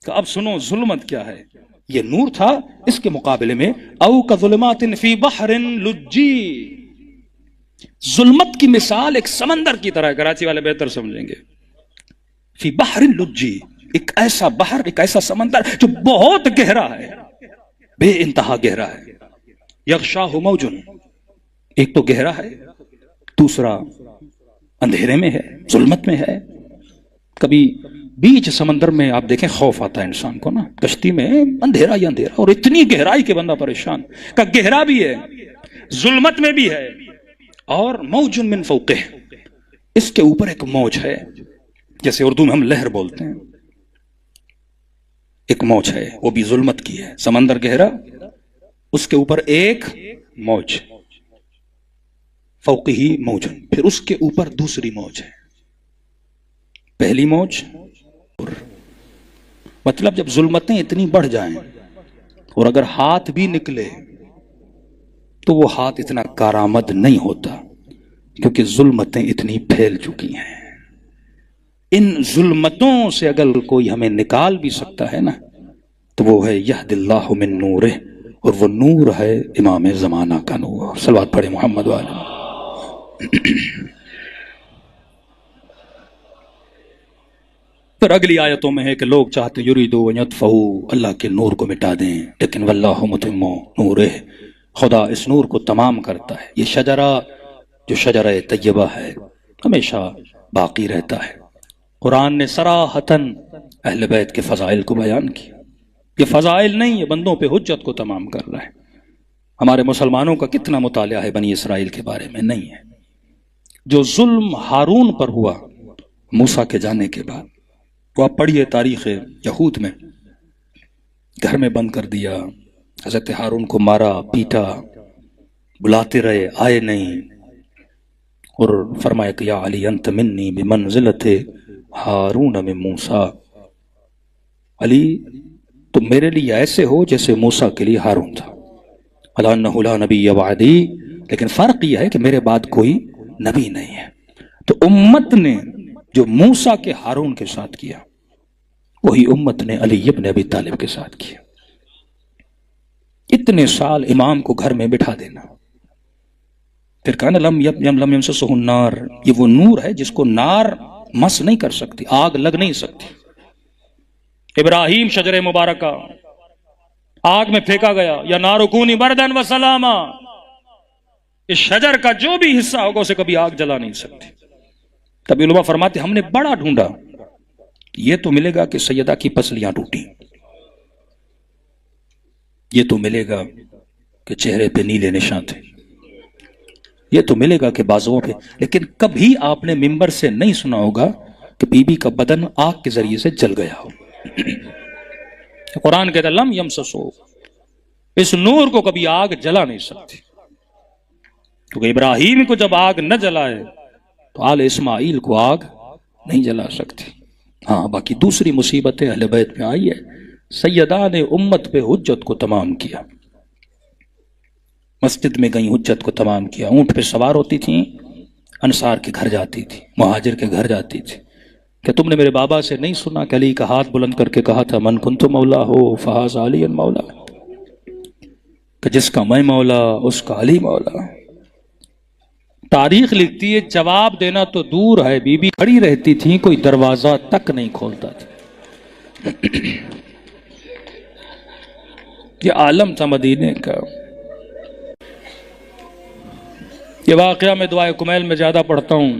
تو اب سنو ظلمت کیا ہے۔ یہ نور تھا، اس کے مقابلے میں او کظلمات فی بحر لجی، ظلمت کی مثال ایک سمندر کی طرح ہے، کراچی والے بہتر سمجھیں گے۔ فی بحر لجی، ایک ایسا بحر، ایک ایسا سمندر جو بہت گہرا ہے، بے انتہا گہرا ہے۔ یغشاہ موج، ایک تو گہرا ہے، دوسرا اندھیرے میں ہے، ظلمت میں ہے۔ کبھی بیچ سمندر میں آپ دیکھیں خوف آتا ہے انسان کو نا، کشتی میں اندھیرا ہی اندھیرا، اور اتنی گہرائی کہ بندہ پریشان، کہ گہرا بھی ہے، ظلمت میں بھی ہے، اور موج من فوقہ، اس کے اوپر ایک موج ہے، جیسے اردو میں ہم لہر بولتے ہیں، ایک موج ہے، وہ بھی ظلمت کی ہے، سمندر گہرا، اس کے اوپر ایک موج، فوقہ ہی موج، پھر اس کے اوپر دوسری موج ہے، پہلی موج، مطلب جب ظلمتیں اتنی بڑھ جائیں اور اگر ہاتھ بھی نکلے تو وہ ہاتھ اتنا کارآمد نہیں ہوتا، کیونکہ ظلمتیں اتنی پھیل چکی ہیں۔ ان ظلمتوں سے اگر کوئی ہمیں نکال بھی سکتا ہے نا، تو وہ ہے یہد اللہ من نورہ، اور وہ نور ہے امام زمانہ کا نور۔ صلوات پڑھے محمد والے۔ پھر اگلی آیتوں میں ہے کہ لوگ چاہتے یریدو ان یطفئوا، اللہ کے نور کو مٹا دیں، لیکن واللہ متم نورہ، خدا اس نور کو تمام کرتا ہے۔ یہ شجرہ جو شجرہ طیبہ ہے ہمیشہ باقی رہتا ہے۔ قرآن نے صراحتاً اہل بیت کے فضائل کو بیان کیا۔ یہ فضائل نہیں، یہ بندوں پہ حجت کو تمام کر رہا ہے۔ ہمارے مسلمانوں کا کتنا مطالعہ ہے بنی اسرائیل کے بارے میں؟ نہیں ہے۔ جو ظلم ہارون پر ہوا موسیٰ کے جانے کے بعد، وہ آپ پڑھیے تاریخ یہود میں، گھر میں بند کر دیا، حضرت ہارون کو مارا پیٹا، بلاتے رہے آئے نہیں، اور فرمایا کہ یا علی انت منی بمنزلت ہارون من موسیٰ، علی تم میرے لیے ایسے ہو جیسے موسیٰ کے لیے ہارون تھا۔ الا انہ لا نبی بعدی، لیکن فرق یہ ہے کہ میرے بعد کوئی نبی نہیں ہے۔ تو امت نے جو موسیٰ کے ہارون کے ساتھ کیا، وہی امت نے علی ابن ابی طالب کے ساتھ کیا۔ اتنے سال امام کو گھر میں بٹھا دینا، پھر کہنا لم یمسسہ النار، یہ وہ نور ہے جس کو نار مس نہیں کر سکتی، آگ لگ نہیں سکتی۔ ابراہیم شجر مبارکہ آگ میں پھینکا گیا، یا نار کونی بردن و سلاما، اس شجر کا جو بھی حصہ ہوگا اسے کبھی آگ جلا نہیں سکتی۔ تبھی علماء فرماتے ہم نے بڑا ڈھونڈا، یہ تو ملے گا کہ سیدہ کی پسلیاں ٹوٹی، یہ تو ملے گا کہ چہرے پہ نیلے نشان تھے، یہ تو ملے گا کہ بازوؤں پہ، لیکن کبھی آپ نے ممبر سے نہیں سنا ہوگا کہ بی بی کا بدن آگ کے ذریعے سے جل گیا ہو۔ قرآن کہتا ہے لم یمسسو، اس نور کو کبھی آگ جلا نہیں سکتی، کیونکہ ابراہیم کو جب آگ نہ جلائے تو آل اسماعیل کو آگ نہیں جلا سکتی۔ ہاں باقی دوسری مصیبتیں اہل بیت میں آئی ہے، سیدہ نے امت پہ حجت کو تمام کیا، مسجد میں گئیں حجت کو تمام کیا، اونٹ پہ سوار ہوتی تھیں، انصار کے گھر جاتی تھی، مہاجر کے گھر جاتی تھی۔ کہ تم نے میرے بابا سے نہیں سنا کہ علی کا ہاتھ بلند کر کے کہا تھا من کنت مولا ہو فہذا علی مولا، کہ جس کا میں مولا اس کا علی مولا۔ تاریخ لکھتی ہے جواب دینا تو دور ہے، بی بی کھڑی رہتی تھی، کوئی دروازہ تک نہیں کھولتا تھا۔ یہ عالم تھا مدینے کا۔ یہ واقعہ میں دعائے کمیل میں زیادہ پڑھتا ہوں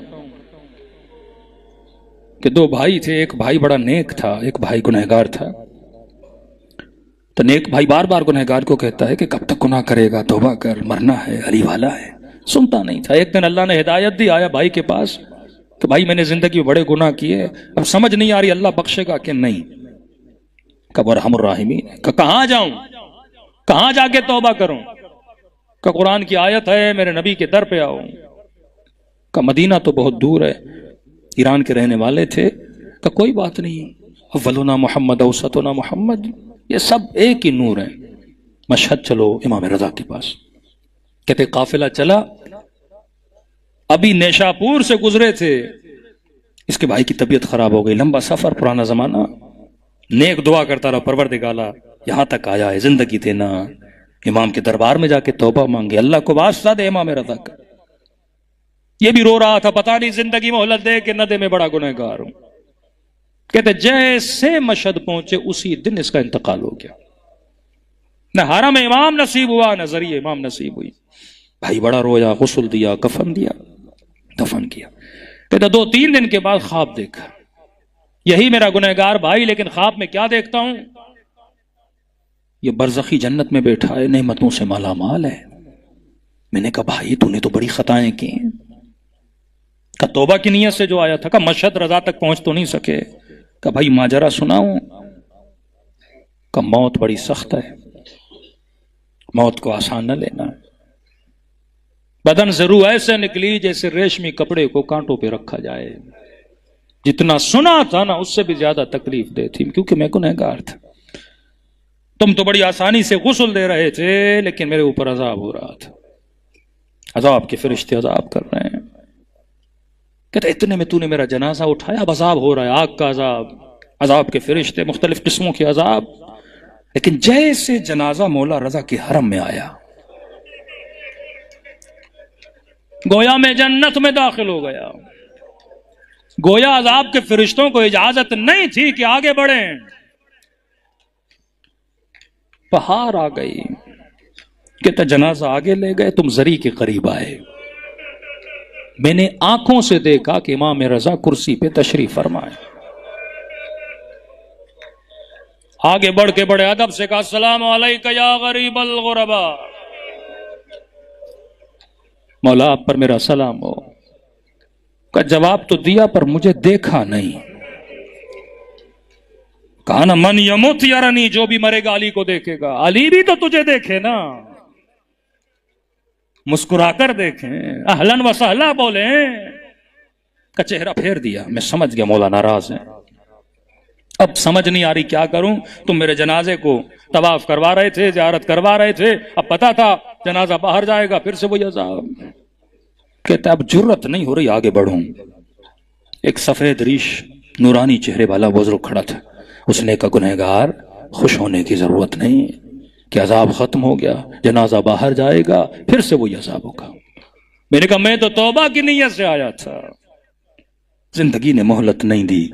کہ دو بھائی تھے، ایک بھائی بڑا نیک تھا، ایک بھائی گنہگار تھا۔ تو نیک بھائی بار بار گنہگار کو کہتا ہے کہ کب تک گناہ کرے گا، توبہ کر، مرنا ہے، علی والا ہے۔ سنتا نہیں تھا۔ ایک دن اللہ نے ہدایت دی، آیا بھائی کے پاس کہ بھائی میں نے زندگی میں بڑے گناہ کیے، اب سمجھ نہیں آ رہی اللہ بخشے گا کہ نہیں۔ کب ارحم الراحمین، کہاں جاؤں، کہاں جا کے توبہ کروں؟ کہ قرآن کی آیت ہے میرے نبی کے در پہ آؤ. کہ مدینہ تو بہت دور ہے، ایران کے رہنے والے تھے. کہ کوئی بات نہیں، اولنا محمد اوسطنا محمد، یہ سب ایک ہی نور ہے. مشہد چلو امام رضا کے پاس. کہتے قافلہ چلا، ابھی نیشاپور سے گزرے تھے، اس کے بھائی کی طبیعت خراب ہو گئی، لمبا سفر، پرانا زمانہ. نیک دعا کرتا رہا، پروردگارا یہاں تک آیا ہے، زندگی دینا. امام کے دربار میں جا کے توبہ مانگے، اللہ کو واسطہ دے امام رضا کا. یہ بھی رو رہا تھا، پتہ نہیں زندگی مہلت دے کہ نہ دے، میں بڑا گنہگار ہوں. کہتے جیسے مشہد پہنچے اسی دن اس کا انتقال ہو گیا. نہ حرم امام نصیب ہوا، نہ ذریعہ امام نصیب ہوئی. بھائی بڑا رویا، غسل دیا، کفن دیا، دفن کیا. کہتے 2-3 دن کے بعد خواب دیکھا، یہی میرا گنہگار بھائی، لیکن خواب میں کیا دیکھتا ہوں؟ یہ برزخی جنت میں بیٹھا ہے، نعمتوں سے مالا مال ہے. میں نے کہا بھائی تو نے تو بڑی خطائیں کی. کہ توبہ کی نیت سے جو آیا تھا. کہ مشہد رضا تک پہنچ تو نہیں سکے. کہ بھائی ماجرا سناؤں؟ کہ موت بڑی سخت ہے، موت کو آسان نہ لینا. بدن سے روح ایسے نکلی جیسے ریشمی کپڑے کو کانٹوں پہ رکھا جائے. جتنا سنا تھا نا اس سے بھی زیادہ تکلیف دے تھی، کیونکہ میں گنہگار تھا. تم تو بڑی آسانی سے غسل دے رہے تھے، لیکن میرے اوپر عذاب ہو رہا تھا. عذاب کے فرشتے عذاب کر رہے ہیں. کہتے اتنے میں تو نے میرا جنازہ اٹھایا، اب عذاب ہو رہا ہے، آگ کا عذاب، عذاب کے فرشتے، مختلف قسموں کے عذاب. لیکن جیسے جنازہ مولا رضا کے حرم میں آیا، گویا میں جنت میں داخل ہو گیا. گویا عذاب کے فرشتوں کو اجازت نہیں تھی کہ آگے بڑھیں. پہاڑ آ گئی. کہتا جنازہ آگے لے گئے، تم زری کے قریب آئے. میں نے آنکھوں سے دیکھا کہ امام رضا کرسی پہ تشریف فرمائے. آگے بڑھ کے بڑے ادب سے کہا السلام علیکہ یا غریب الغربا، مولا آپ پر میرا سلام ہو. کا جواب تو دیا پر مجھے دیکھا نہیں. کہا نا من یموت یرنی، جو بھی مرے گا علی کو دیکھے گا. علی بھی تو تجھے دیکھے نا، مسکرا کر دیکھیں، اہلاً و سہلا بولیں. کا چہرہ پھیر دیا. میں سمجھ گیا مولا ناراض ہیں، اب سمجھ نہیں آ رہی کیا کروں. تم میرے جنازے کو طواف کروا رہے تھے، زیارت کروا رہے تھے، اب پتا تھا جنازہ باہر جائے گا، پھر سے وہی عذاب. کہتا اب جرت نہیں ہو رہی آگے بڑھوں. ایک سفید ریش نورانی چہرے والا بزرگ کھڑا تھا. اس نے کہا گنہگار خوش ہونے کی ضرورت نہیں کہ عذاب ختم ہو گیا، جنازہ باہر جائے گا، پھر سے وہی عذاب ہوگا. میں نے کہا میں تو توبہ کی نیت سے آیا تھا، زندگی نے مہلت نہیں دی.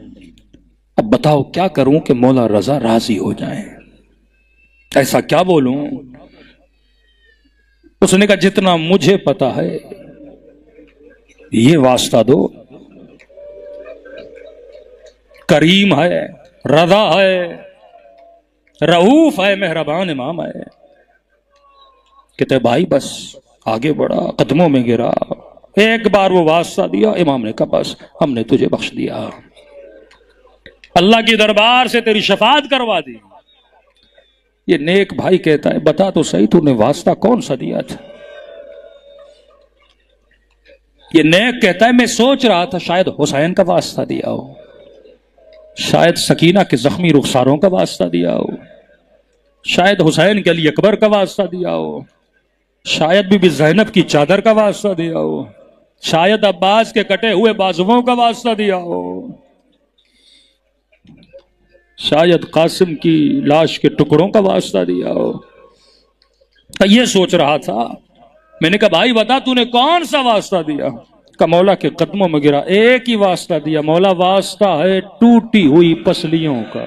اب بتاؤ کیا کروں کہ مولا رضا راضی ہو جائیں. ایسا کیا بولوں؟ اس نے کہا جتنا مجھے پتا ہے یہ واسطہ دو، کریم ہے، رضا ہے، رؤوف ہے، مہربان امام ہے. کہتے بھائی بس آگے بڑھا، قدموں میں گرا، ایک بار وہ واسطہ دیا. امام نے کہا بس ہم نے تجھے بخش دیا، اللہ کی دربار سے تیری شفاعت کروا دی. یہ نیک بھائی کہتا ہے بتا تو صحیح تو نے واسطہ کون سا دیا تھا؟ یہ نیک کہتا ہے میں سوچ رہا تھا شاید حسین کا واسطہ دیا ہو، شاید سکینہ کے زخمی رخساروں کا واسطہ دیا ہو، شاید حسین کے علی اکبر کا واسطہ دیا ہو، شاید بی بی زینب کی چادر کا واسطہ دیا ہو، شاید عباس کے کٹے ہوئے بازوؤں کا واسطہ دیا ہو، شاید قاسم کی لاش کے ٹکڑوں کا واسطہ دیا ہو. یہ سوچ رہا تھا. میں نے کہا بھائی بتا تو نے کون سا واسطہ دیا؟ کہ مولا کے قدموں میں گرا، ایک ہی واسطہ دیا. مولا واسطہ ہے ٹوٹی ہوئی پسلیوں کا.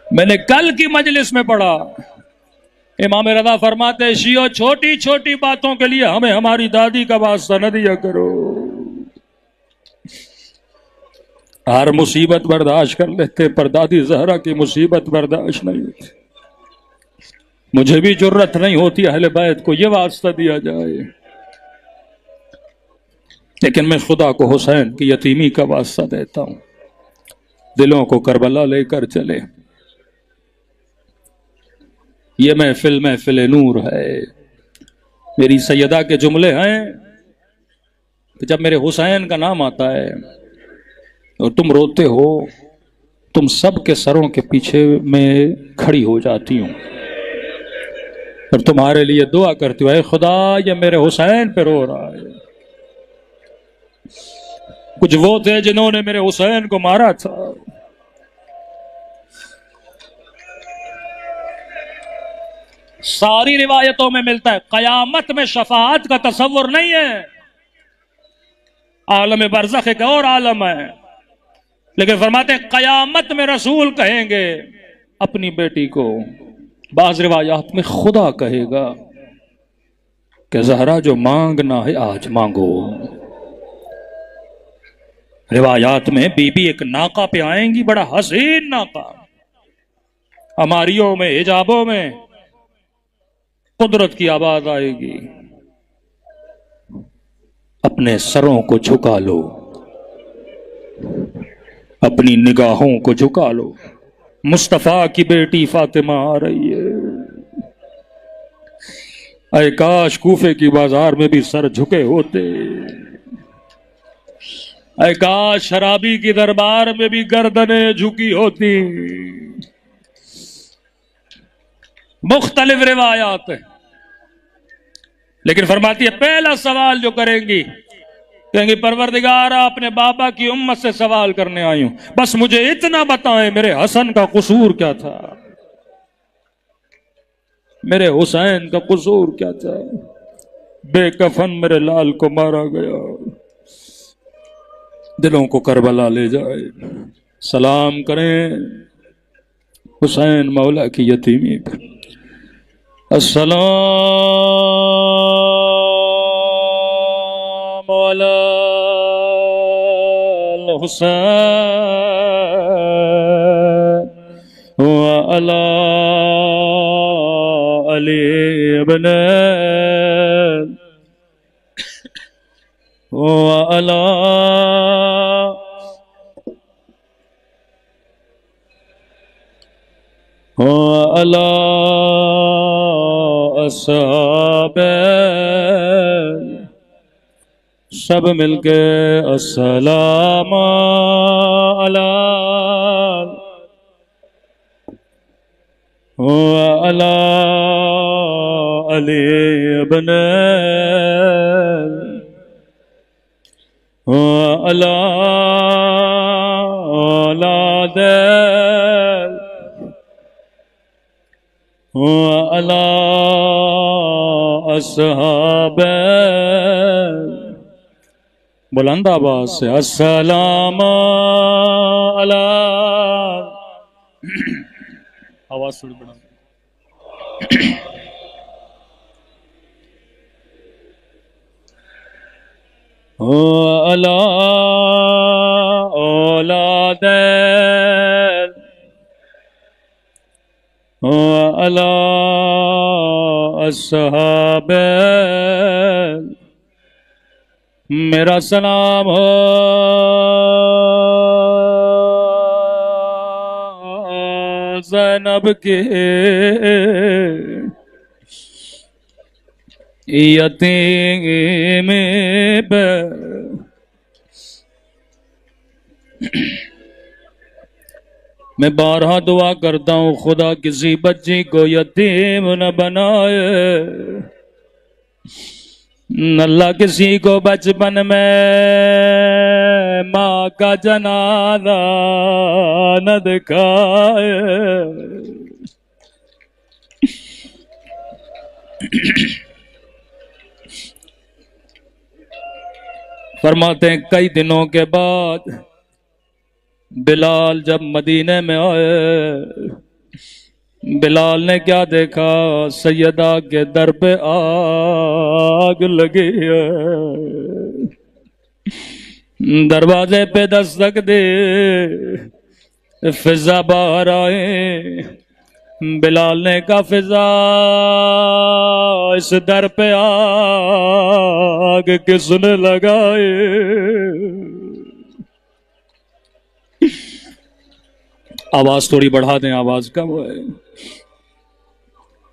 میں نے کل کی مجلس میں پڑھا امام رضا فرماتے شیعو چھوٹی چھوٹی باتوں کے لیے ہمیں ہماری دادی کا واسطہ نہ دیا کرو. ہر مصیبت برداشت کر لیتے پر دادی زہرا کی مصیبت برداشت نہیں ہوتی. مجھے بھی جرت نہیں ہوتی اہل بیت کو یہ واسطہ دیا جائے. لیکن میں خدا کو حسین کی یتیمی کا واسطہ دیتا ہوں، دلوں کو کربلا لے کر چلے۔ یہ محفل محفل نور ہے۔ میری سیدہ کے جملے ہیں کہ جب میرے حسین کا نام آتا ہے اور تم روتے ہو، تم سب کے سروں کے پیچھے میں کھڑی ہو جاتی ہوں اور تمہارے لیے دعا کرتی ہوں، اے خدا یہ میرے حسین پہ رو رہا ہے۔ کچھ وہ تھے جنہوں نے میرے حسین کو مارا تھا، ساری روایتوں میں ملتا ہے۔ قیامت میں شفاعت کا تصور نہیں ہے، عالم برزخ ایک اور عالم ہے، لیکن فرماتے ہیں قیامت میں رسول کہیں گے اپنی بیٹی کو، بعض روایات میں خدا کہے گا کہ زہرا جو مانگنا ہے آج مانگو۔ روایات میں بی بی ایک ناقہ پہ آئیں گی، بڑا حسین ناقہ، ہماریوں میں حجابوں میں، قدرت کی آواز آئے گی، اپنے سروں کو جھکا لو، اپنی نگاہوں کو جھکا لو، مصطفیٰ کی بیٹی فاطمہ آ رہی ہے۔ اے کاش کوفے کی بازار میں بھی سر جھکے ہوتے، اے کاش شرابی کی دربار میں بھی گردنیں جھکی ہوتی۔ مختلف روایات ہیں، لیکن فرماتی ہے پہلا سوال جو کریں گی، کہیں گے پروردگارا اپنے بابا کی امت سے سوال کرنے آئی ہوں، بس مجھے اتنا بتائیں میرے حسن کا قصور کیا تھا، میرے حسین کا قصور کیا تھا، بے کفن میرے لال کو مارا گیا، دلوں کو کربلا لے جائے۔ سلام کریں حسین مولا کی یتیمی پر۔ السلام علی الحسین وعلی علی ابن وعلی وعلی اصحاب، سب مل کے السلام علی وعلی علی ابن وعلی اولاد وعلی اصحاب، بلند آواز سے السلام علی، آواز تھوڑی بڑھا، وعلی اولاد وعلی اصحاب، میرا سلام ہو زینب کے یتیم پہ، میں بارہا دعا کرتا ہوں خدا کسی بچی کو یتیم نہ بنائے، اللہ کسی کو بچپن میں ماں کا جنازہ نہ دکھائے۔ فرماتے ہیں کئی دنوں کے بعد بلال جب مدینے میں آئے، بلال نے کیا دیکھا، سیدہ کے در پہ آگ لگی ہے، دروازے پہ دستک دے، فضا باہر آئے، بلال نے کہا فضا اس در پہ آ داغ کس نے لگائے؟ آواز تھوڑی بڑھا دیں، آواز کم ہے۔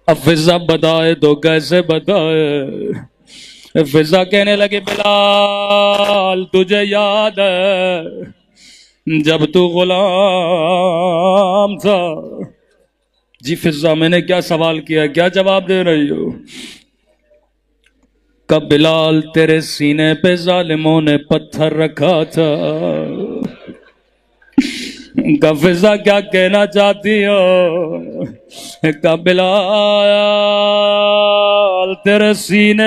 اب فضا بتائے تو کیسے بتائے؟ فضا کہنے لگے بلال تجھے یاد ہے جب تو غلام تھا؟ جی فضا میں نے کیا سوال کیا، کیا جواب دے رہی ہو؟ کہ بلال تیرے سینے پہ ظالموں نے پتھر رکھا تھا۔ کہ فضا کیا کہنا چاہتی ہو؟ کہ بلال تیرے سینے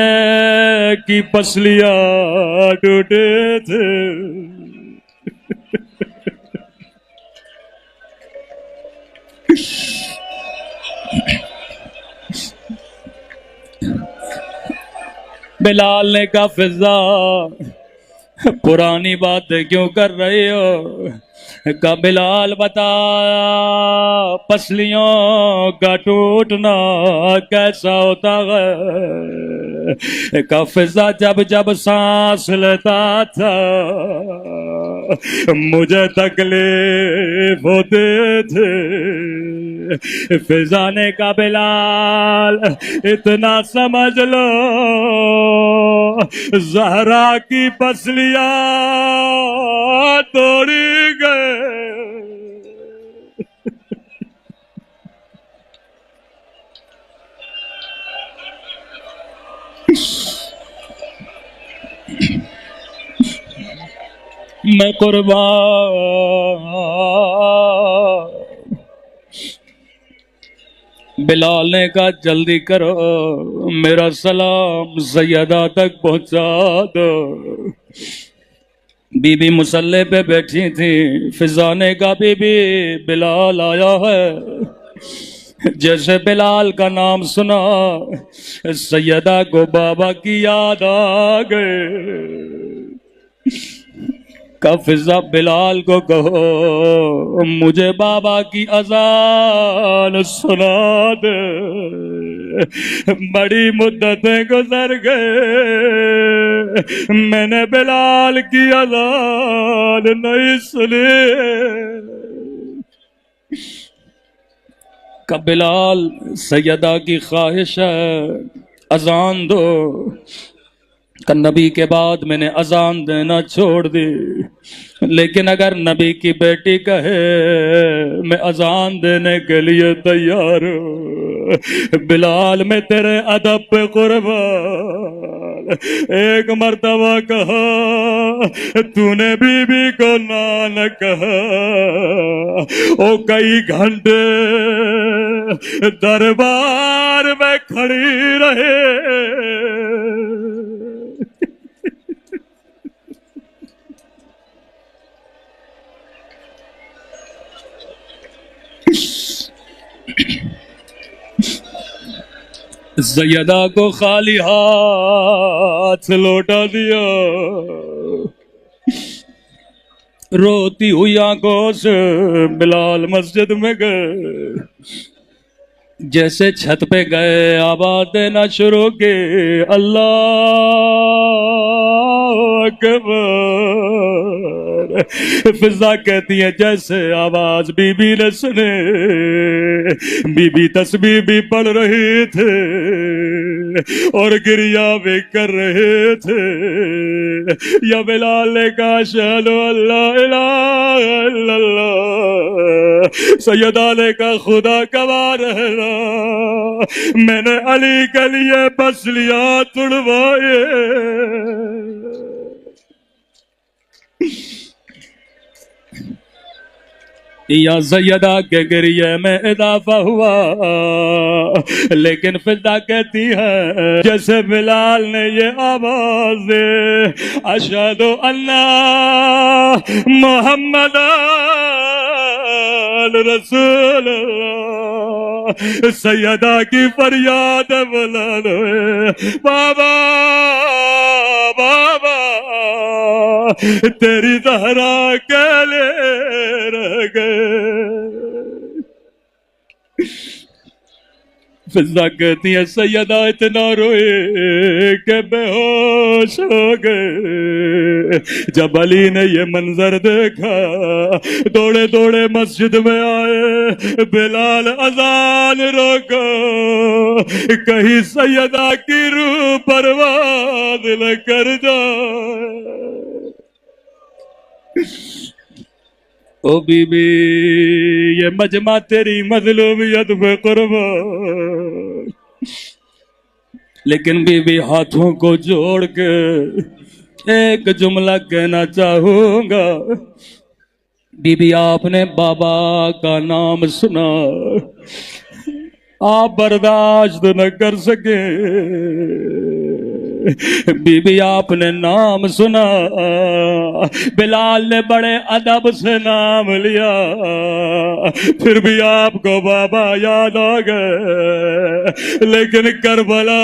کی پسلیاں ٹوٹے تھے۔ بلال نے کہا فضا پرانی باتیں کیوں کر رہی ہو؟ کہ بلال بتا پسلیوں کا ٹوٹنا کیسا ہوتا ہے؟ کہ فضا جب جب سانس لیتا تھا مجھے تکلیف ہوتے تھے۔ فضا نے کہا بلال اتنا سمجھ لو زہرا کی پسلیاں توڑی گئے۔ میں قربان۔ بلال نے کہا جلدی کرو میرا سلام سیدہ تک پہنچا دو۔ بی بی مصلی پہ بیٹھی تھی۔ فضا نے کہا بی بی بلال آیا ہے۔ جیسے بلال کا نام سنا سیدہ کو بابا کی یاد آ گئے۔ کہ فضا بلال کو کہو مجھے بابا کی اذان سنا دے۔ بڑی مدتیں گزر گئے میں نے بلال کی اذان نہیں سنی۔ کہ بلال سیدہ کی خواہش ہے اذان دو۔ کہ نبی کے بعد میں نے اذان دینا چھوڑ دی، لیکن اگر نبی کی بیٹی کہے میں اذان دینے کے لیے تیار ہوں۔ بلال میں تیرے ادب پہ قربان۔ ایک مرتبہ کہا تو نے بی بی کو نہ کہا، او کئی گھنٹے دربار میں کھڑی رہے۔ سیدہ کو خالی ہاتھ لوٹا دیا، روتی ہوئی آنکھوں سے بلال مسجد میں گئے۔ جیسے چھت پہ گئے آواز دینا شروع کی اللہ اکبر۔ فضا کہتی ہے جیسے آواز بی بی نے سنے، بی بی تسبیح بھی پڑھ رہے تھے اور گریہ بھی کر رہے تھے۔ یا بلال نے کہا اشہد ان لا الہ الا اللہ۔ سیدہ نے کہا خدا گواہ رہنا میں نے علی کے لیے پسلیاں توڑوائے۔ یا سیدہ کے گریے میں اضافہ ہوا، لیکن فضا کہتی ہے جیسے بلال نے یہ آواز دے اشہد ان محمد رسول اللہ، سیدہ کی فریاد بلال بابا بابا تیری زہرا کے لے رہ گئے۔ فضا کہتی ہے سیدہ اتنا روئے کہ بے ہوش ہو گئے. جب علی نے یہ منظر دیکھا دوڑے دوڑے مسجد میں آئے. بلال اذان روکو کہیں سیدہ کی روح پرواز نہ کر جائے. او بی بی یہ مجمع تیری مظلومیت پہ قربان. لیکن بی بی ہاتھوں کو جوڑ کے ایک جملہ کہنا چاہوں گا. بی بی آپ نے بابا کا نام سنا آپ برداشت نہ کر سکے. بی بی آپ نے نام سنا بلال نے بڑے ادب سے نام لیا پھر بھی آپ کو بابا یاد آ گئے. لیکن کربلا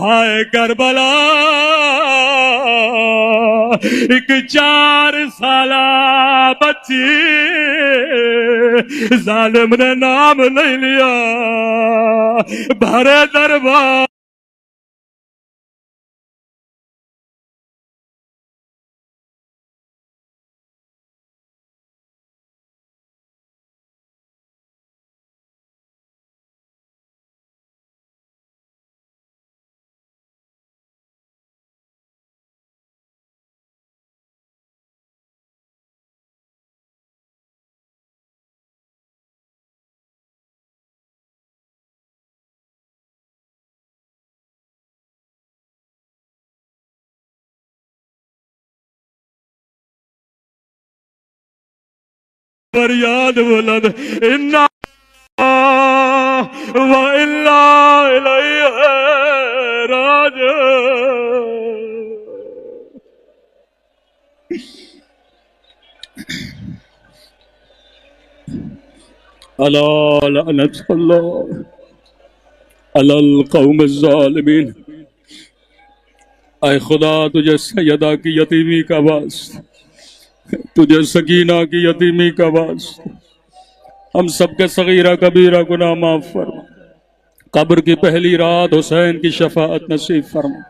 ہائے کربلا ایک 4 سالہ بچی ظالم نے نام نہیں لیا. بھرے دربار فریاد بلند انا وإلا الیہ راجعون. الا لعنت اللہ علی القوم الظالمین. اے خدا تجھے سیدہ کی یتیمی کا واسطہ تجھے سکینہ کی یتیمی کا واسطہ ہم سب کے صغیرہ کبیرہ گناہ معاف فرما. قبر کی پہلی رات حسین کی شفاعت نصیب فرما.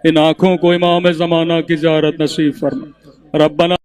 ان آنکھوں کو امام زمانہ کی زیارت نصیب فرما. ربنا